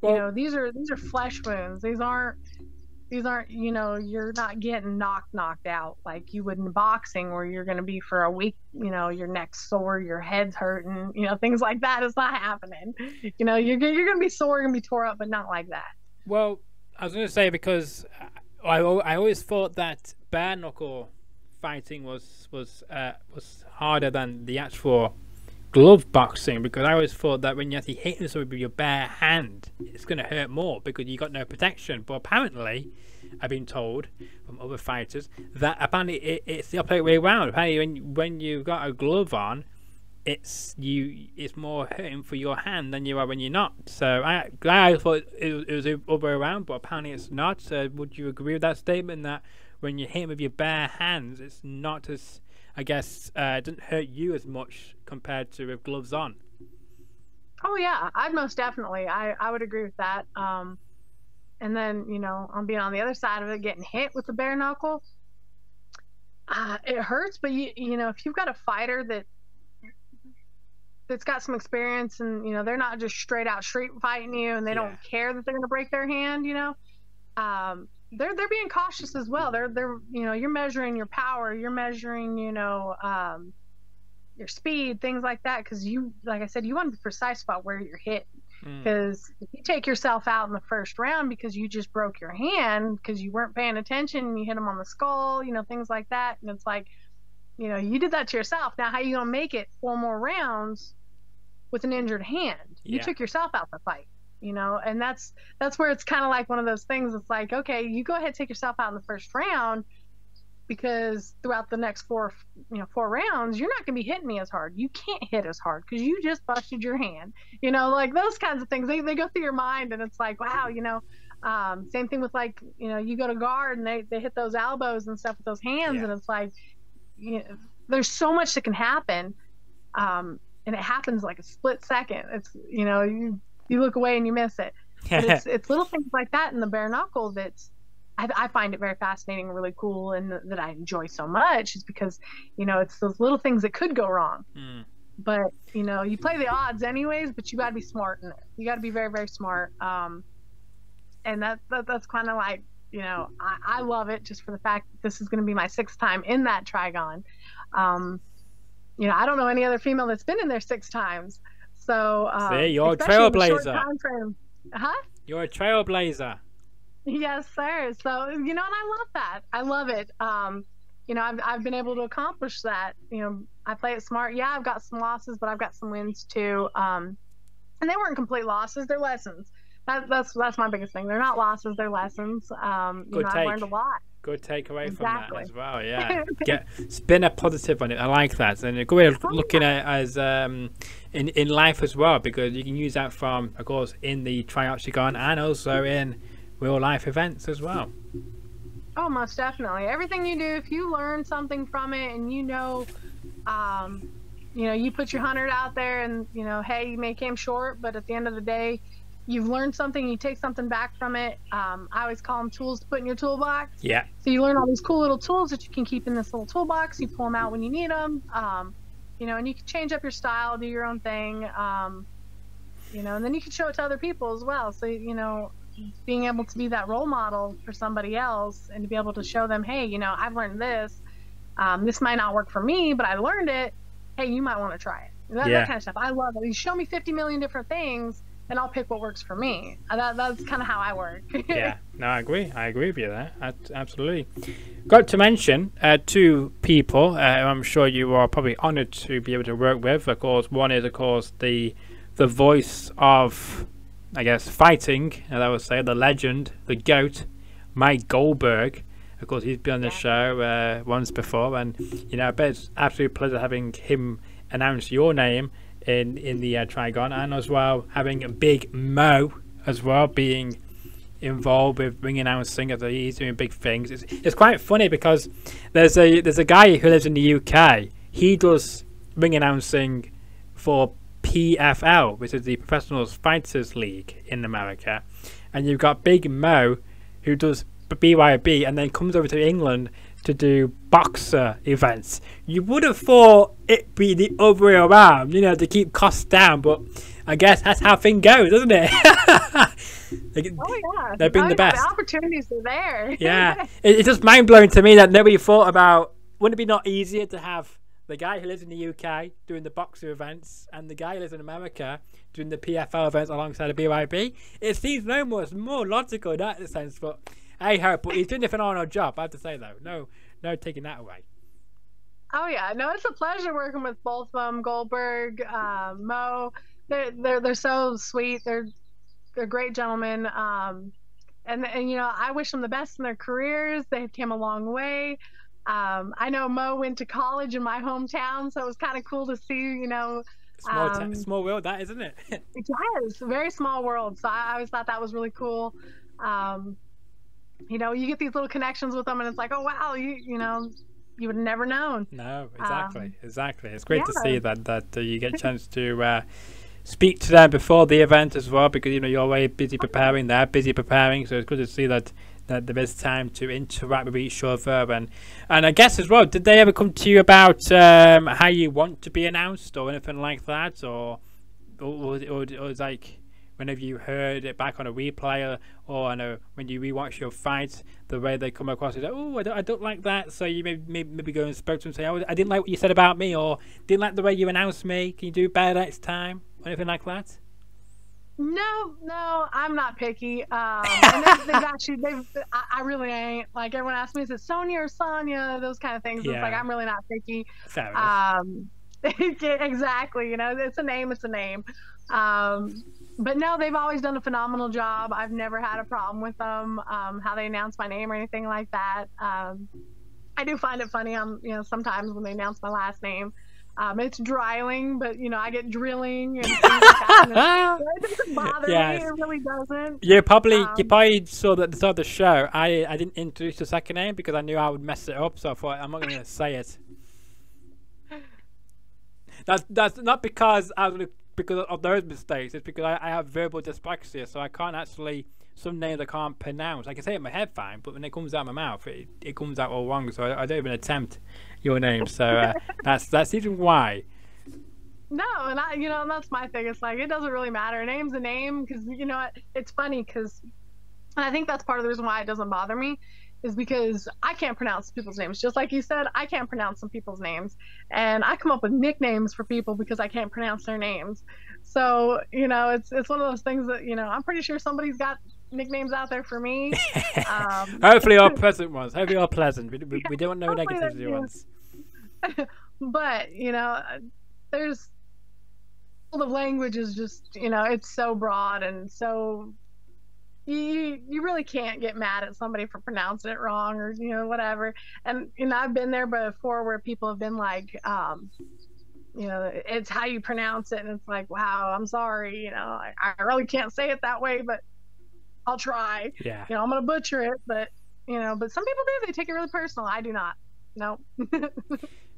Well, you know, these are flesh wounds. These aren't, you know, you're not getting knocked out like you would in boxing, where you're going to be for a week, you know, your neck's sore, your head's hurting, you know, things like that. It's not happening. You know, you're going to be sore, you're going to be tore up, but not like that. Well, I was going to say, because I always thought that bare knuckle fighting was harder than the actual glove boxing, because I always thought that when you actually hit someone with your bare hand, it's going to hurt more because you got no protection. But apparently, I've been told from other fighters that apparently it's the opposite way around. Apparently, when you've got a glove on, it's more hurting for your hand than you are when you're not. So I thought it was the other way around, but apparently it's not. So would you agree with that statement, that when you hit with your bare hands, it's not as, I guess, it doesn't hurt you as much compared to with gloves on? Oh yeah, I'd most definitely. I would agree with that. And then, you know, on being on the other side of it, getting hit with the bare knuckle, it hurts. But you know, if you've got a fighter that's got some experience, and you know, they're not just straight out street fighting you, and they don't care that they're going to break their hand, you know, they're being cautious as well. They're you know, you're measuring your power, you're measuring, you know, your speed, things like that, because you, like I said, you want to be precise about where you're hitting. Because if you take yourself out in the first round because you just broke your hand because you weren't paying attention and you hit them on the skull, you know, things like that, and it's like, you know, you did that to yourself. Now how are you gonna make it 4 more rounds with an injured hand? You took yourself out the fight, you know. And that's where it's kind of like one of those things. It's like, okay, you go ahead, take yourself out in the first round, because throughout the next 4 rounds, you're not going to be hitting me as hard. You can't hit as hard because you just busted your hand. You know, like those kinds of things, they go through your mind, and it's like, wow, you know. Same thing with, like, you know, you go to guard and they hit those elbows and stuff with those hands, and it's like, you know, there's so much that can happen, and it happens like a split second. It's, you know, you look away and you miss it. But it's little things like that in the bare knuckle that I find it very fascinating, really cool, and that I enjoy so much, is because, you know, it's those little things that could go wrong. But, you know, you play the odds anyways, but you got to be smart in it. You got to be very, very smart. And that's kind of like, you know, I love it just for the fact that this is going to be my 6th time in that Trigon. You know, I don't know any other female that's been in there 6 times. So, see, you're a trailblazer. Huh? You're a trailblazer. Yes, sir. So, you know, and I love that. I love it. You know, I've been able to accomplish that. You know, I play it smart. Yeah, I've got some losses, but I've got some wins too. And they weren't complete losses; they're lessons. That's my biggest thing. They're not losses; they're lessons. You know, I've learned a lot. Good takeaway from that as well. Yeah, spin a positive on it. I like that, and a good way of looking at it as in life as well, because you can use that from, of course, in the Tri-Octagon and also in real life events as well. Oh, most definitely. Everything you do, if you learn something from it, and you know, you put your 100 out there, and you know, hey, you may came short, but at the end of the day, you've learned something. You take something back from it. I always call them tools to put in your toolbox. Yeah. So you learn all these cool little tools that you can keep in this little toolbox. You pull them out when you need them. You know, and you can change up your style, do your own thing. You know, and then you can show it to other people as well. So, you know, being able to be that role model for somebody else, and to be able to show them, hey, you know, I've learned this. This might not work for me, but I learned it. Hey, you might want to try it. That kind of stuff. I love it. You show me 50 million different things, and I'll pick what works for me. That's kind of how I work. Yeah, no, I agree. I agree with you there. Absolutely. Got to mention 2 people I'm sure you are probably honored to be able to work with. Of course, one is, of course, the voice of, I guess, fighting, as I would say, the legend, the GOAT, Mike Goldberg. Of course, he's been on the show once before, and you know, I bet it's absolute pleasure having him announce your name in the Trigon, and as well having Big Mo as well being involved with ring announcing. He's doing big things. It's quite funny because there's a guy who lives in the UK. He does ring announcing for PFL, which is the Professional Fighters League in America, and you've got Big Mo who does BYB and then comes over to England to do boxer events. You would have thought it'd be the other way around, you know, to keep costs down, but I guess that's how things go, doesn't it? They're being the best. The opportunities are there. Yeah, it's just mind-blowing to me that nobody thought about, wouldn't it be not easier to have the guy who lives in the UK doing the boxer events and the guy who lives in America doing the PFL events alongside the BYB? It seems more logical in that sense, but hey ho, but he's doing a phenomenal job, I have to say though. No taking that away. Oh yeah, no, it's a pleasure working with both of them. Goldberg, Mo, they're so sweet. They're great gentlemen. And you know, I wish them the best in their careers. They've came a long way. I know Mo went to college in my hometown, so it was kind of cool to see, you know. Small world, that, isn't it? Yes, a very small world. So I always thought that was really cool. You know, you get these little connections with them, and it's like, oh wow, you know, you would have never known. No, exactly. It's great to see that you get a chance to speak to them before the event as well, because you know you're very busy preparing. They're busy preparing, so it's good to see that there is time to interact with each other. And I guess as well, did they ever come to you about how you want to be announced or anything like that, or it's like whenever you heard it back on a replay or on when you rewatch your fight, the way they come across is like, oh, I don't like that, so you maybe go and spoke to them and say, oh, I didn't like what you said about me, or didn't like the way you announced me, can you do better next time, or anything like that? No, I'm not picky. And I really ain't. Like, everyone asks me, is it Sonya or Sonya? Those kind of things. Yeah. It's like, I'm really not picky. Fair enough. Exactly. You know, it's a name. It's a name. But no, they've always done a phenomenal job. I've never had a problem with them, how they announce my name or anything like that. I do find it funny, you know, sometimes when they announce my last name. It's Dreiling, but you know, I get drilling and things like that. It doesn't bother me. It really doesn't. You probably saw that saw the show. I didn't introduce the second name because I knew I would mess it up, so I thought I'm not going to say it. That's not because because of those mistakes. It's because I have verbal dyspraxia, so I can't actually. Some names I can't pronounce. I can say it in my head fine, but when it comes out of my mouth, it comes out all wrong. So I don't even attempt your name. So that's even why. No, and and that's my thing. It's like, it doesn't really matter. A name's a name, because it's funny, because, and I think that's part of the reason why it doesn't bother me, is because I can't pronounce people's names. Just like you said, I can't pronounce some people's names, and I come up with nicknames for people because I can't pronounce their names. So it's one of those things that I'm pretty sure somebody's got nicknames out there for me. Hopefully all pleasant ones. Hopefully all pleasant. We don't want no negative ones. But there's the language is just it's so broad, and so you really can't get mad at somebody for pronouncing it wrong, or whatever. And I've been there before where people have been like, it's how you pronounce it, and it's like, wow, I'm sorry, I really can't say it that way, but I'll try. Yeah. I'm gonna butcher it, but but some people do. They take it really personal. I do not. No.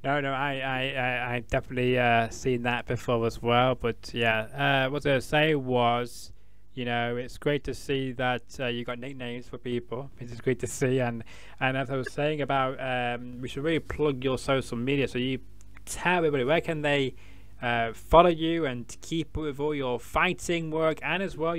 No, I definitely seen that before as well. But yeah, what I was gonna say was, it's great to see that you got nicknames for people. It's great to see, and as I was saying about, we should really plug your social media. So you tell everybody, where can they follow you and keep up with all your fighting work, and as well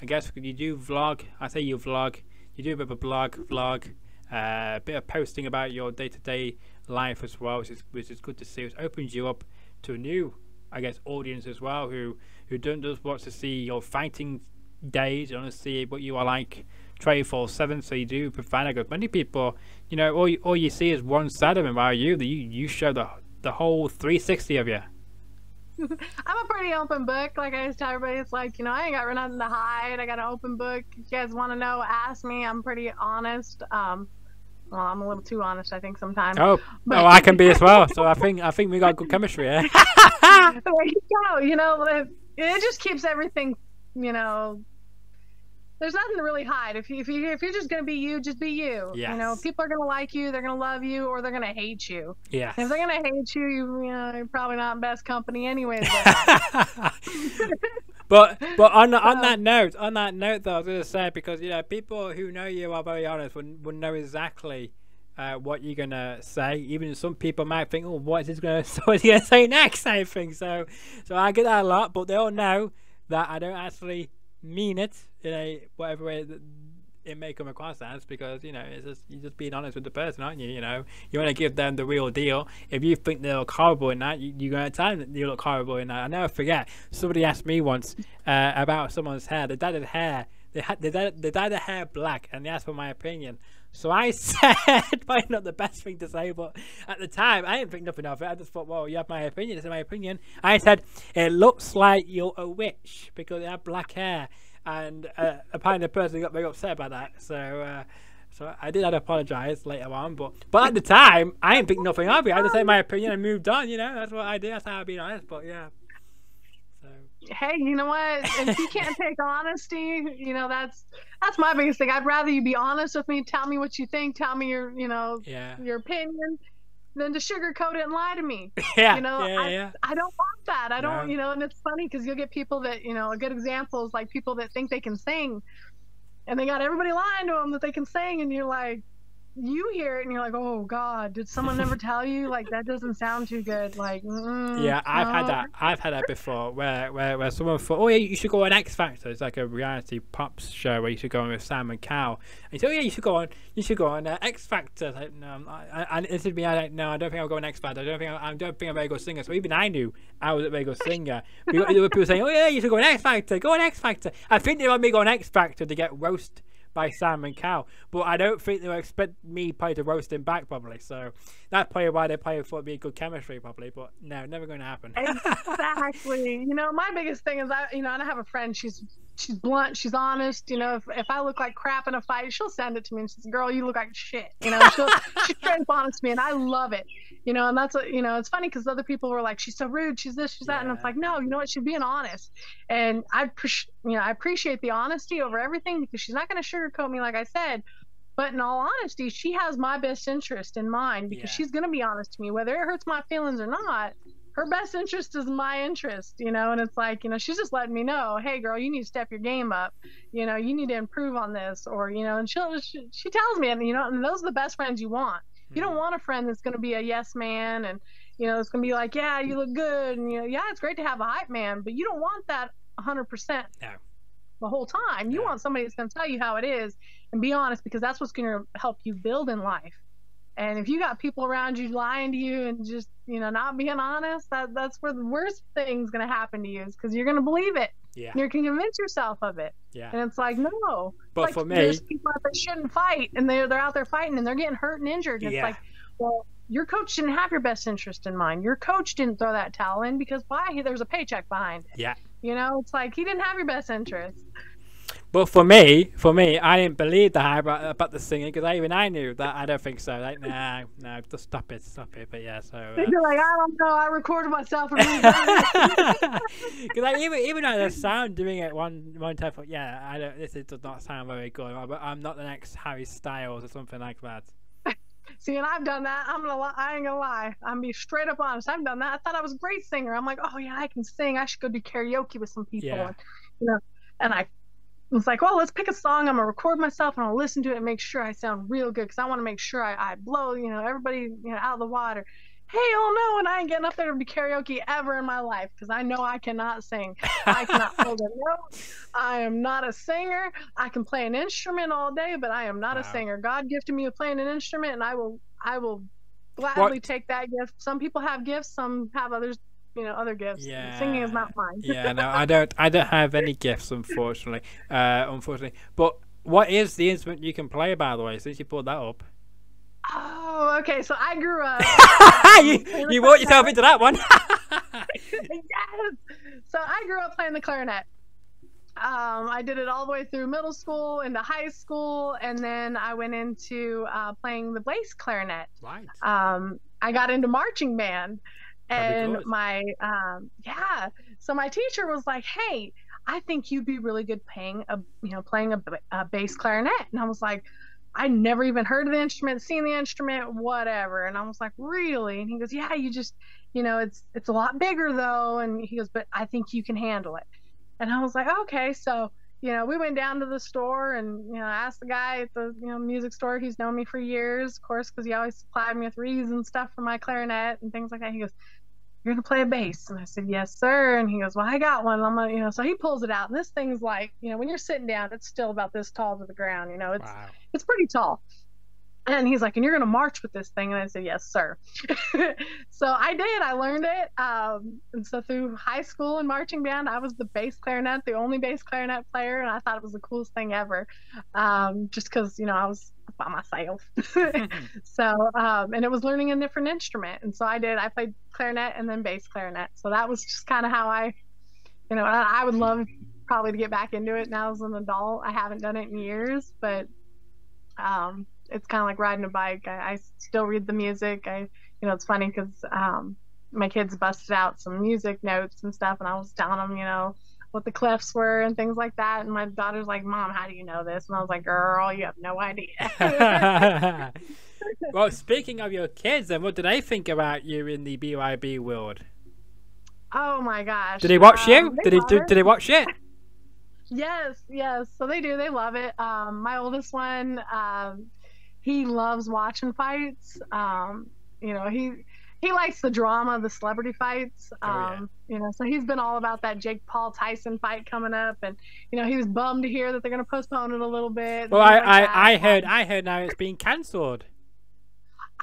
I guess you do vlog. I say you vlog. You do a bit of a vlog, a bit of posting about your day-to-day life as well, which is good to see. It opens you up to a new, I guess, audience as well, who don't just want to see your fighting days. You want to see what you are like 24/7. So you do provide, because many people, all you see is one side of them. While you show the whole 360 of you. I'm a pretty open book. Like I just tell everybody, it's like, I ain't got nothing to hide. I got an open book. If you guys want to know, ask me. I'm pretty honest. Well, I'm a little too honest, I think, sometimes. But I can be as well. So I think we got good chemistry, eh? There you go. It just keeps everything, there's nothing to really hide. If you're just gonna be you, just be you. Yes. People are gonna like you, they're gonna love you, or they're gonna hate you. Yes. If they're gonna hate you, you're probably not in best company anyways. But on that note, though, I was gonna say, because people who know you are very honest would know exactly what you're gonna say. Even some people might think, oh, what is he gonna say next? I think so I get that a lot, but they all know that I don't actually mean it in a whatever way that it may come across as, because it's just, you're just being honest with the person, aren't you? You want to give them the real deal. If you think they look horrible in that, you're going to tell them you look horrible in that. I never forget, somebody asked me once about someone's hair. They dyed the hair black, and they asked for my opinion. So I said, probably not the best thing to say, but at the time I didn't think nothing of it. I just thought, well, you have my opinion. This is my opinion. I said, it looks like you're a witch because you have black hair. And apparently the person got very upset about that. So I did have to apologise later on. But at the time, I didn't think nothing of it. I just said my opinion and moved on. That's what I did. That's how I've been honest. But yeah. So. Hey, you know what? If you can't take honesty, that's my biggest thing. I'd rather you be honest with me. Tell me what you think. Tell me your opinion, than to sugarcoat it and lie to me. Yeah. I don't want that. I don't. And it's funny because you'll get people that a good example is like people that think they can sing, and they got everybody lying to them that they can sing, and you're like, you hear it and you're like, oh God, did someone never tell you? Like, that doesn't sound too good. Like, I've had that before, where someone thought, oh yeah, you should go on X Factor. It's like a reality pops show where you should go on with Sam and Cal. And he said, oh yeah, you should go on X Factor. Like, no, and it said me, I like, no, I don't think I'll go on X Factor. I don't think I'm a very good singer. So even I knew I was a very good singer. We got people saying, oh yeah, you should go on X Factor. Go on X Factor. I think they want me to go on X Factor to get roast by Sam and Cal, but I don't think they'll expect me probably to roast him back, probably. So that's probably why they probably thought it'd be a good chemistry, probably. But no, never going to happen. Exactly. My biggest thing is and I have a friend. She's blunt. She's honest. If I look like crap in a fight, she'll send it to me and she's, girl, you look like shit. She's straight honest to me, and I love it. And that's what it's funny because other people were like, she's so rude, she's this, she's that, and it's like, no, she's being honest, and I appreciate the honesty over everything, because she's not going to sugarcoat me, like I said. But in all honesty, she has my best interest in mind, because she's going to be honest to me, whether it hurts my feelings or not. her best interest is my interest, you know, and it's like, you know, she's just letting me know, hey girl, you need to step your game up, you know, you need to improve on this, or, you know, and she tells me, and, you know, and those are the best friends you want. You don't want a friend that's going to be a yes man, and, you know, it's going to be like, yeah, you look good, and, you know, yeah, it's great to have a hype man, but you don't want that 100% the whole time. You want somebody that's going to tell you how it is and be honest, because that's what's going to help you build in life. And if you got people around you lying to you and just, you know, not being honest, that's where the worst thing's going to happen to you, is because you're going to believe it. Yeah. You can convince yourself of it. Yeah. And it's like, no. But like, for me, there's people out there shouldn't fight, and they're out there fighting, and they're getting hurt and injured. And it's like, well, your coach didn't have your best interest in mind. Your coach didn't throw that towel in because why? There's a paycheck behind it. Yeah. You know, it's like he didn't have your best interest. But for me, I didn't believe the hype about the singing, because I knew that I don't think so. Like, no, just stop it. But yeah, so. You're like, I don't know. I recorded myself. Because like, even though the sound doing it one time, I don't. This does not sound very good. But I'm not the next Harry Styles or something like that. See, and I've done that. I ain't gonna lie. I'm be straight up honest. I've done that. I thought I was a great singer. I'm like, oh yeah, I can sing. I should go do karaoke with some people. Yeah. And, you know, and I was like, well, let's pick a song. I'm gonna record myself and I'll listen to it and make sure I sound real good, because I want to make sure I blow, you know, everybody, you know, out of the water. Hey, oh no, and I ain't getting up there to be karaoke ever in my life, because I know I cannot sing. I cannot hold a note. I am not a singer. I can play an instrument all day, but I am not a singer. God gifted me with playing an instrument, and I will gladly take that gift. Some people have gifts, some have others, you know, other gifts. Yeah. Singing is not mine. Yeah, no, I don't have any gifts, unfortunately. But what is the instrument you can play, by the way, since you pulled that up? Oh, okay. So I grew up. You walked yourself into that one. Yes. So I grew up playing the clarinet. I did it all the way through middle school into high school, and then I went into playing the bass clarinet. Right. I got into marching band, and so my teacher was like, "Hey, I think you'd be really good playing a bass clarinet," and I was like, I never even heard of the instrument, seen the instrument, whatever. And I was like, really? And he goes, yeah, you just, you know, it's a lot bigger though. And he goes, but I think you can handle it. And I was like, okay. So, you know, we went down to the store and, you know, asked the guy at the, you know, music store. He's known me for years, of course, because he always supplied me with reeds and stuff for my clarinet and things like that. He goes, you're going to play a bass? And I said, yes, sir. And he goes, well, I got one. I'm gonna, you know, so he pulls it out, and this thing's like, you know, when you're sitting down, it's still about this tall to the ground, you know, it's pretty tall. And he's like, and you're going to march with this thing? And I said, yes, sir. So I did. I learned it. And so through high school and marching band, I was the bass clarinet, the only bass clarinet player. And I thought it was the coolest thing ever. Just because, you know, I was by myself. So, and it was learning a different instrument. And so I played clarinet and then bass clarinet. So that was just kind of how I would love probably to get back into it now as an adult. I haven't done it in years, but, it's kind of like riding a bike. I still read the music. It's funny because my kids busted out some music notes and stuff, and I was telling them, you know, what the clefs were and things like that. And my daughter's like, Mom, how do you know this? And I was like, girl, you have no idea. Well, speaking of your kids, then, what do they think about you in the BYB world? Oh my gosh. Did they watch you? Did they watch it? Yes. So they do. They love it. My oldest one, he loves watching fights. You know, he likes the drama, the celebrity fights. You know, so he's been all about that Jake Paul Tyson fight coming up, and you know, he was bummed to hear that they're going to postpone it a little bit. Well, I heard now it's being cancelled.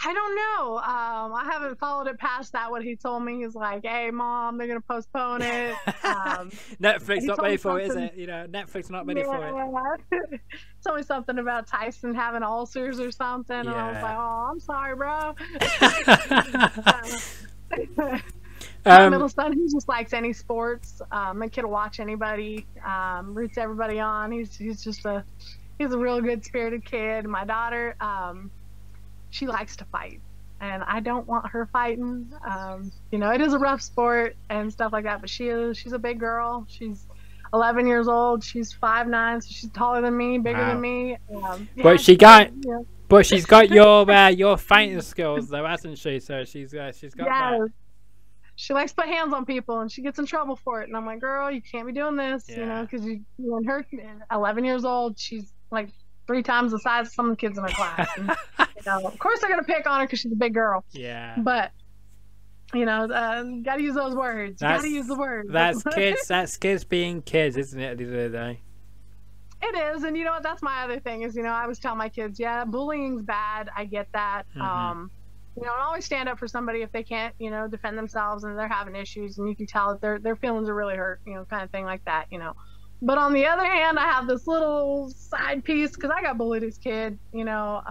I don't know. I haven't followed it past that. What he told me, he's like, "Hey, Mom, they're gonna postpone it." Netflix not ready for it, is it? You know, Netflix not ready for it. Told me something about Tyson having ulcers or something, and I was like, "Oh, I'm sorry, bro." My middle son, he just likes any sports. My kid will watch anybody, roots everybody on. He's a real good spirited kid. My daughter, she likes to fight, and I don't want her fighting. You know, it is a rough sport and stuff like that, but she's a big girl. She's 11 years old. She's 5'9", so she's taller than me, bigger than me. But she's got your fighting skills though, hasn't she? So she's got that. she likes to put hands on people and she gets in trouble for it. And I'm like, girl, you can't be doing this, you know, because when her 11 years old, she's like 3 times the size of some of the kids in her class. And, you know, of course they're gonna pick on her because she's a big girl. Yeah. But you know, gotta use those words. Gotta use the words. That's kids. That's kids being kids, isn't it? At the end of the day. It is, and you know what? That's my other thing is, you know, I always tell my kids, yeah, bullying's bad. I get that. You know, and always stand up for somebody if they can't, you know, defend themselves and they're having issues, and you can tell that their feelings are really hurt, you know, kind of thing like that, you know. But on the other hand, I have this little side piece because I got bullied as a kid, you know.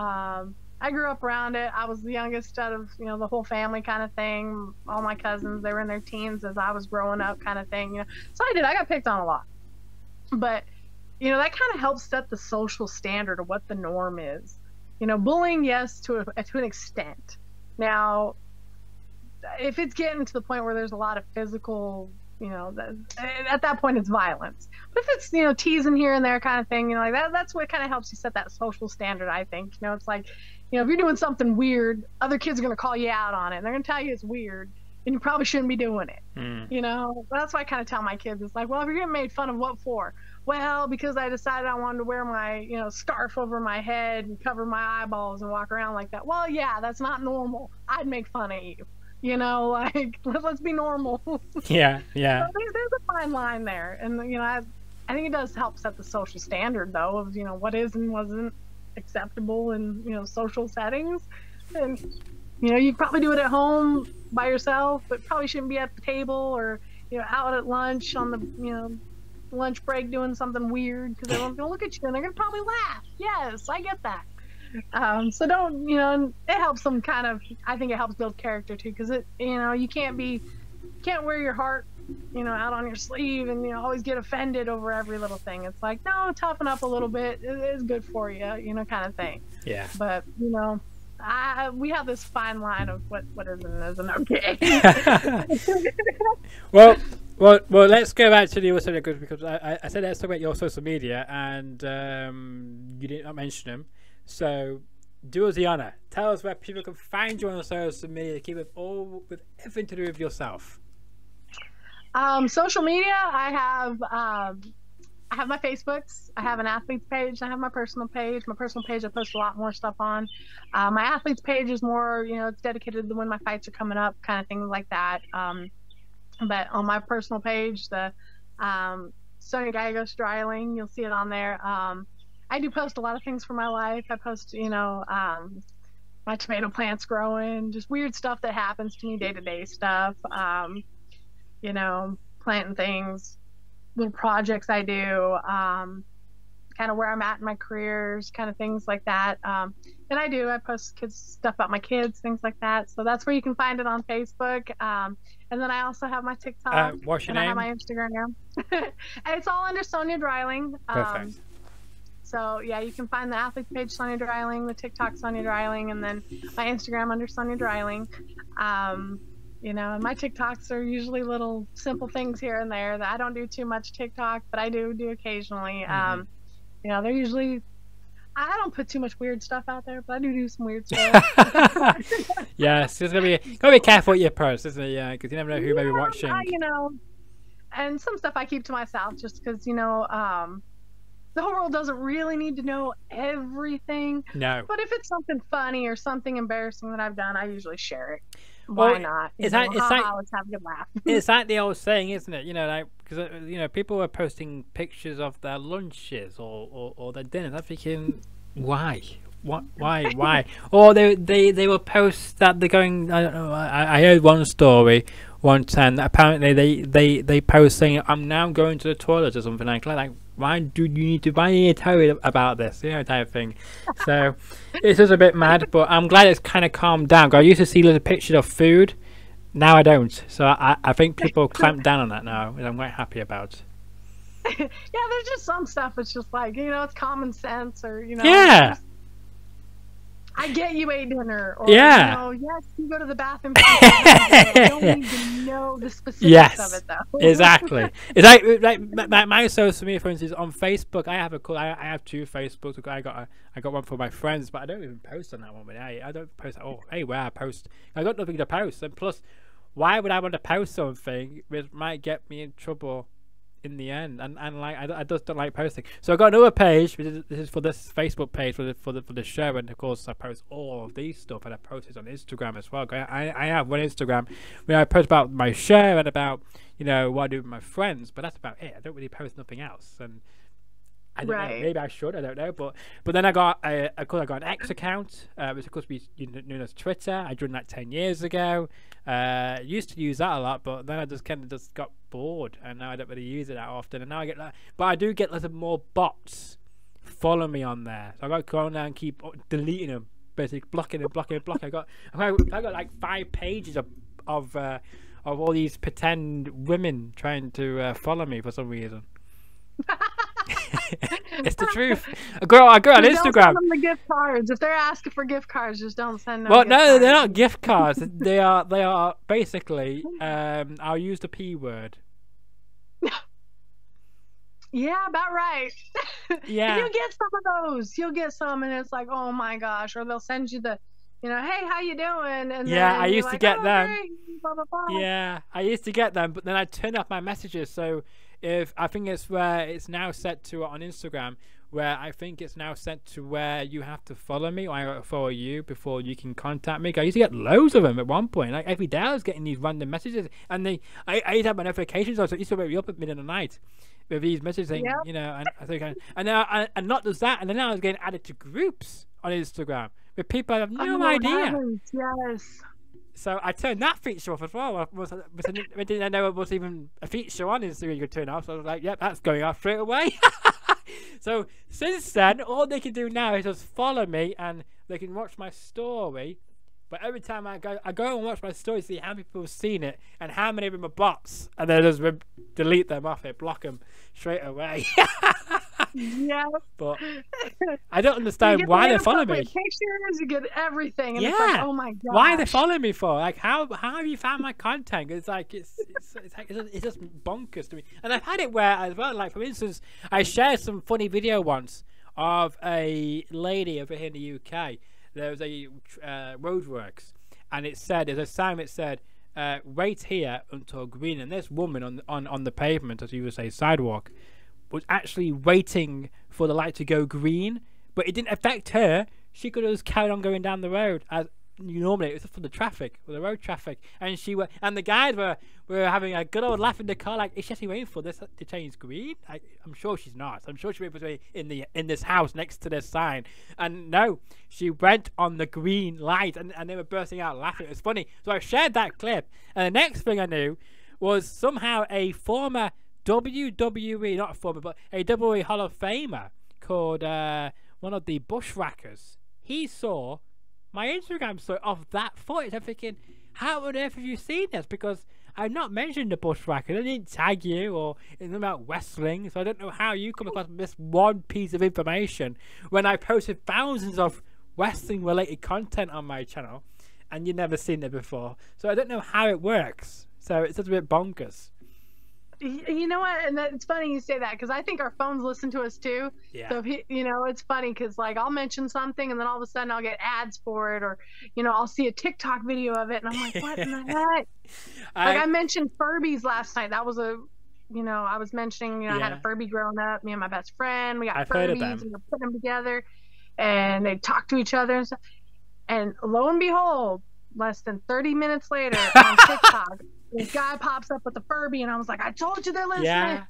I grew up around it. I was the youngest out of, you know, the whole family kind of thing. All my cousins, they were in their teens as I was growing up kind of thing, you know. So I got picked on a lot. But, you know, that kind of helps set the social standard of what the norm is. You know, bullying, yes, to an extent. Now, if it's getting to the point where there's a lot of physical, you know, at that point it's violence. But if it's, you know, teasing here and there kind of thing, you know, like that's what kind of helps you set that social standard, I think. You know, it's like, you know, if you're doing something weird, other kids are going to call you out on it. And they're going to tell you it's weird, and you probably shouldn't be doing it. You know, that's why I kind of tell my kids, it's like, well, if you're getting made fun of, what for? Well, because I decided I wanted to wear my, you know, scarf over my head and cover my eyeballs and walk around like that. Well, yeah, that's not normal. I'd make fun of you. You know, like, let's be normal. Yeah. So there's a fine line there. And, you know, I think it does help set the social standard, though, of, you know, what is and wasn't acceptable in, you know, social settings. And, you know, you probably do it at home by yourself, but probably shouldn't be at the table or, you know, out at lunch on the, you know, lunch break doing something weird because everyone's going to look at you and they're going to probably laugh. Yes, I get that. So don't, you know, it helps them kind of, I think it helps build character too, because it, you know, you can't wear your heart, you know, out on your sleeve and, you know, always get offended over every little thing. It's like, no, toughen up a little bit. It is good for you, you know, kind of thing. Yeah. But, you know, we have this fine line of what is and isn't okay. Well, let's go back to the other subject because I said let's talk about your social media and you did not mention them. So do us the honor. Tell us where people can find you on social media. Keep it all with everything to do with yourself. Social media, I have my Facebooks. I have an athletes page. I have my personal page. My personal page, I post a lot more stuff on. My athletes page is more, you know, it's dedicated to when my fights are coming up, kind of things like that. But on my personal page, the Sonya Dreiling, you'll see it on there. I do post a lot of things for my life. I post, you know, my tomato plants growing, just weird stuff that happens to me, day-to-day stuff. You know, planting things, little projects I do, kind of where I'm at in my careers, kind of things like that. And I post stuff about my kids, things like that. So that's where you can find it on Facebook. And then I also have my TikTok. What's your name? I have my Instagram. And it's all under Sonya Dreiling. Perfect. So yeah, you can find the athletes page Sonya Dreiling, the TikTok Sonya Dreiling, and then my Instagram under Sonya Dreiling. You know, and my TikToks are usually little simple things here and there that I don't do too much TikTok, but I do occasionally. You know, they're usually, I don't put too much weird stuff out there, but I do some weird stuff. Yes, it's gotta be careful what you post, isn't it? Yeah, because you never know who may be watching. You know, and some stuff I keep to myself just because, you know, the whole world doesn't really need to know everything. No. But if it's something funny or something embarrassing that I've done, I usually share it. Why not? Let's have a good laugh. It's like the old saying, isn't it? You know, like, because you know, people were posting pictures of their lunches or their dinners. I'm thinking, why? What? Why? Or they will post that they're going. I don't know. I heard one story one time. Apparently, they post saying, "I'm now going to the toilet" or something like that. Like, why do you need to tell me about this? You know, type of thing. So it's just a bit mad, but I'm glad it's kind of calmed down. I used to see little pictures of food. Now I don't. So I think people clamp down on that now, which I'm quite happy about. Yeah, there's just some stuff. It's just like, you know, it's common sense, or, you know. Yeah. I get you ate dinner, or, yeah. You know, yes, you go to the bathroom. I don't need to know the specifics of it, though. Exactly. It's like my social media, for instance, on Facebook. I have 2 Facebooks. I got one for my friends, but I don't even post on that one. But I don't post at all. Anywhere I post, I got nothing to post. And plus, why would I want to post something which might get me in trouble in the end? And like I just don't like posting. So I got another page. This is for this Facebook page for the show, and of course I post all of these stuff, and I post it on Instagram as well. I have one Instagram where I post about my show and about what I do with my friends, but that's about it. I don't really post nothing else. And I don't know, maybe I should. I don't know, but then I got of course I got an X account, which of course we known as Twitter. I joined that 10 years ago. Used to use that a lot, but then I just got bored, and now I don't really use it that often. And now I get that, but I do get lots of more bots follow me on there. So I got to go on there and keep deleting them, basically blocking. I got like 5 pages of all these pretend women trying to follow me for some reason. It's the truth. I go on Instagram. Don't send them the gift cards. If they're asking for gift cards, just don't send them. Well, no, they're not gift cards. they are basically. I'll use the P word. Yeah, about right. Yeah. You get some of those. You'll get some, and it's like, oh my gosh, or they'll send you the, hey, how you doing? And yeah, then I used to get them. Great, blah, blah, blah. Yeah, I used to get them, but then I turned off my messages. So if I think it's where it's now set to on Instagram, where I think it's now set to where you have to follow me or I follow you before you can contact me. I used to get loads of them at one point. Like every day I was getting these random messages, and I used to have my notifications on, so it used to wake me up at middle of the night with these messages saying, Yep. and I think, and now, and not just that, and then I was getting added to groups on Instagram with people I have no idea. Heavens, yes. So I turned that feature off as well. I didn't know it was even a feature on Instagram you could turn off. So I was like, yep, that's going off straight away. So since then, all they can do now is just follow me, and they can watch my story. But every time I go and watch my story, see how many people have seen it and how many of them are bots, and then just delete them off it, block them straight away. Yeah. But I don't understand why they follow me. Pictures, you get everything. And Yeah. It's like, oh my god. Why are they following me for? Like, how have you found my content? It's like it's just bonkers to me. And I've had it where as well. Like for instance, I shared some funny video once of a lady over here in the UK. There was a roadworks, and it said, there's a sign that said, wait here until green. And this woman on the pavement, as you would say, sidewalk, was actually waiting for the light to go green, but it didn't affect her. She could have just carried on going down the road as normally. It was just for the traffic, for the road traffic. And and the guys were having a good old laugh in the car, like, is she actually waiting for this to change green? I'm sure she's not. I'm sure she was in this house next to this sign. And no, she went on the green light, and they were bursting out laughing. It was funny. So I shared that clip, and the next thing I knew was somehow a former WWE, not a former, but a WWE Hall of Famer called one of the Bushwhackers. He saw my Instagram story of that footage. I'm thinking, how on earth have you seen this? Because I've not mentioned the Bushwhackers. I didn't tag you or anything about wrestling, so I don't know how you come across this one piece of information when I posted thousands of wrestling-related content on my channel, and you've never seen it before. So I don't know how it works. So it's just a bit bonkers. You know what? And it's funny you say that, because I think our phones listen to us too. Yeah. So if it's funny because like I'll mention something and then all of a sudden I'll get ads for it, or I'll see a TikTok video of it and I'm like, what in the heck? I mentioned Furbies last night. That was I was mentioning I had a Furby growing up. Me and my best friend, we got Furbies and we're putting them together, and they talk to each other and stuff. And lo and behold, less than 30 minutes later on TikTok, this guy pops up with a Furby, and I was like, I told you they're listening. Yeah,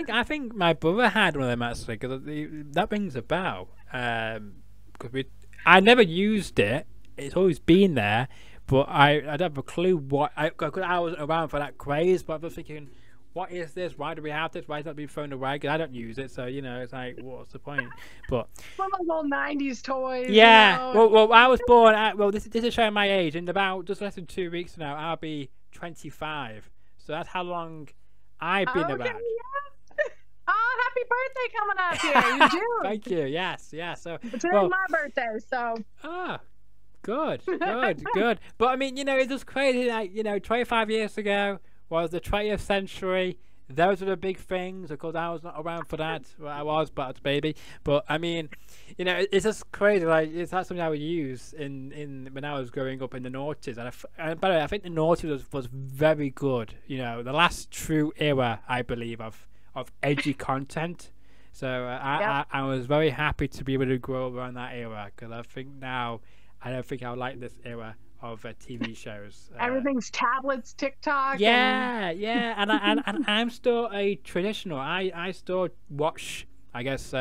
I think my brother had one of them actually, because that rings a bell. Because I never used it. It's always been there, but I don't have a clue what. I wasn't around for that craze, but I was thinking, what is this? Why do we have this? Why is that being thrown away? Because I don't use it, so it's like, what's the point? But one of those old '90s toys. Yeah. Well, I was born at. Well, this is showing my age. In about just less than 2 weeks now, I'll be 25. So that's how long I've been around. Yeah. Oh, happy birthday coming up here in June. Thank you. Yes. So today's my birthday, so. Good. But I mean, it's just crazy. Like 25 years ago was the 20th century. those are the big things. Of course, I was not around for that. Well, I was, but baby. But I mean, you know, it's just crazy. Like, it's not something I would use in when I was growing up in the noughties. And by the way, I think the noughties was very good. You know, the last true era, I believe, of edgy content. So I was very happy to be able to grow around that era, because I think now I don't think I would like this era of TV shows. Everything's tablets, TikTok. Yeah, and I'm still a traditional. I still watch, I guess,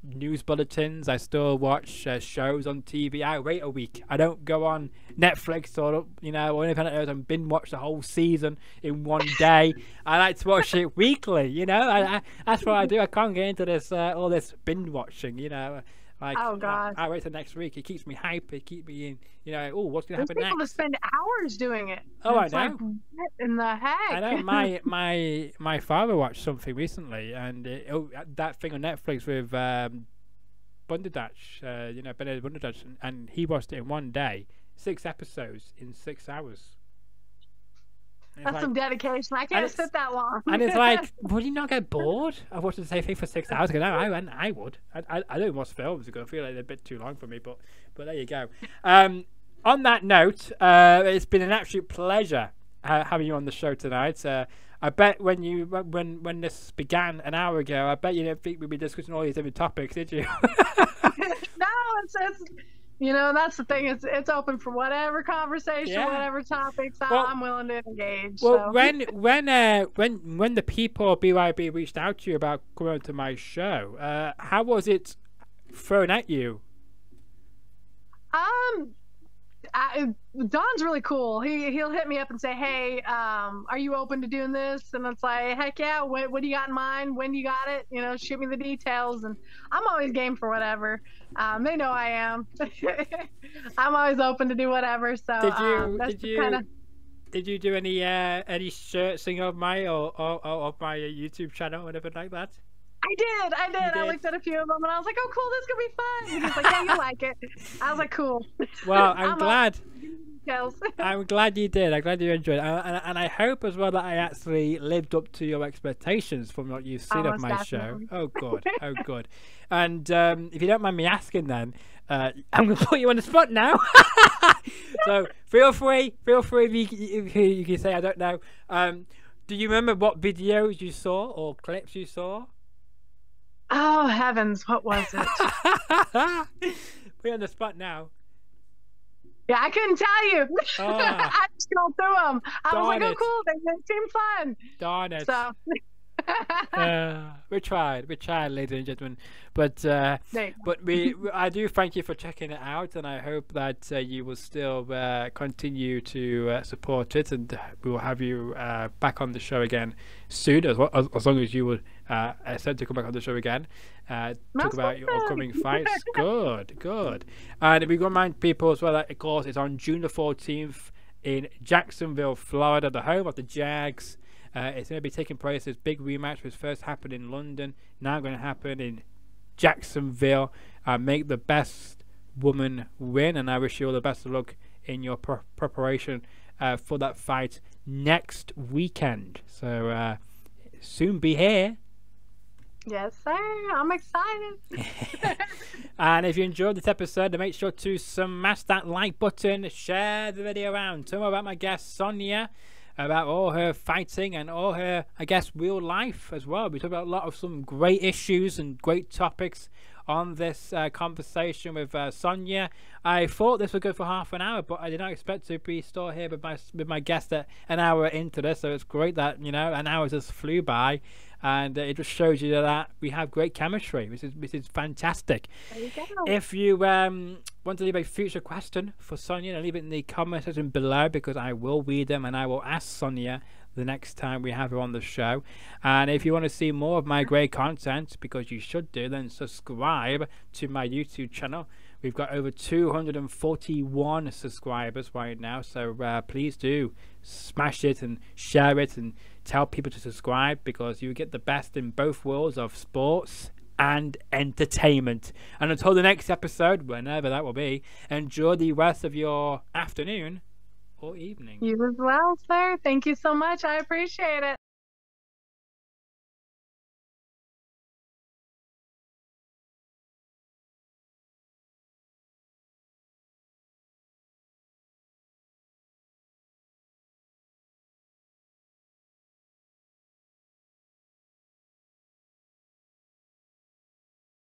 news bulletins. I still watch shows on TV. I wait a week. I don't go on Netflix or or anything like that and binge watch the whole season in one day. I like to watch it weekly. You know, that's what I do. I can't get into this all this binge watching. You know. Like, oh God! I wait till next week. It keeps me hype. It keeps me in. You know, oh, what's gonna happen next? People to spend hours doing it. Oh, I it's know. Like, what in the heck? I know. My father watched something recently, and that thing on Netflix with Bunderdatch, Benedict Bunderdatch, and he watched it in one day, 6 episodes in 6 hours. That's like, some dedication. I can't sit that long. And it's like, would you not get bored of watching the same thing for 6 hours? No, I would. I don't watch films because I feel like they're a bit too long for me. But there you go. On that note, it's been an absolute pleasure having you on the show tonight. I bet when this began an hour ago, I bet you didn't think we'd be discussing all these different topics, did you? No, it's that's the thing. It's open for whatever conversation, whatever topics I'm willing to engage. Well, so. when the people of BYB reached out to you about coming on to my show, how was it thrown at you? Don's really cool. He'll hit me up and say, "Hey, are you open to doing this?" And it's like, "Heck yeah! What do you got in mind? When do you got it? Shoot me the details." And I'm always game for whatever. They know I am. I'm always open to do whatever. So did you do any searching of my or of my YouTube channel or anything like that? I did. I looked at a few of them and I was like, "Oh, cool! This could be fun." And he's like, "Yeah, you like it." I was like, "Cool." Well, I'm glad. I'm glad you did. I'm glad you enjoyed it, and I hope as well that I actually lived up to your expectations from what you've seen of my definitely. Show. Oh, good. Oh, good. And if you don't mind me asking, then I'm going to put you on the spot now. So feel free if you can say I don't know. Do you remember what videos you saw or clips you saw? Oh heavens, what was it? Put you on the spot now. Yeah, I couldn't tell you. I just scrolled through them. I was like, "Oh, cool! They seem fun." Darn it! So we tried, ladies and gentlemen, but I do thank you for checking it out, and I hope that you will still continue to support it, and we will have you back on the show again soon, as long as you would accept to come back on the show again. Talk about your upcoming fights. Good. And we remind people as well that, of course, it's on June the 14th in Jacksonville, Florida, the home of the Jags. It's going to be taking place. This big rematch was first happened in London, now going to happen in Jacksonville. Make the best woman win, and I wish you all the best of luck in your preparation for that fight next weekend. So soon be here. Yes, sir. I'm excited. And if you enjoyed this episode, then make sure to smash that like button, share the video around. Tell me about my guest Sonya, about all her fighting and all her, I guess, real life as well. We talked about a lot of some great issues and great topics on this conversation with Sonya. I thought this would go for half an hour, but I did not expect to be still here with my guest at an hour into this. So it's great that an hour just flew by, and it just shows you that we have great chemistry, which is fantastic. There you go. If you want to leave a future question for Sonya, leave it in the comment section below, because I will read them and I will ask Sonya the next time we have her on the show. And if you want to see more of my great content, because you should do, then subscribe to my YouTube channel. We've got over 241 subscribers right now, so please do smash it and share it and tell people to subscribe, because you get the best in both worlds of sports and entertainment. And until the next episode, whenever that will be, enjoy the rest of your afternoon or evening. You as well, sir. Thank you so much. I appreciate it.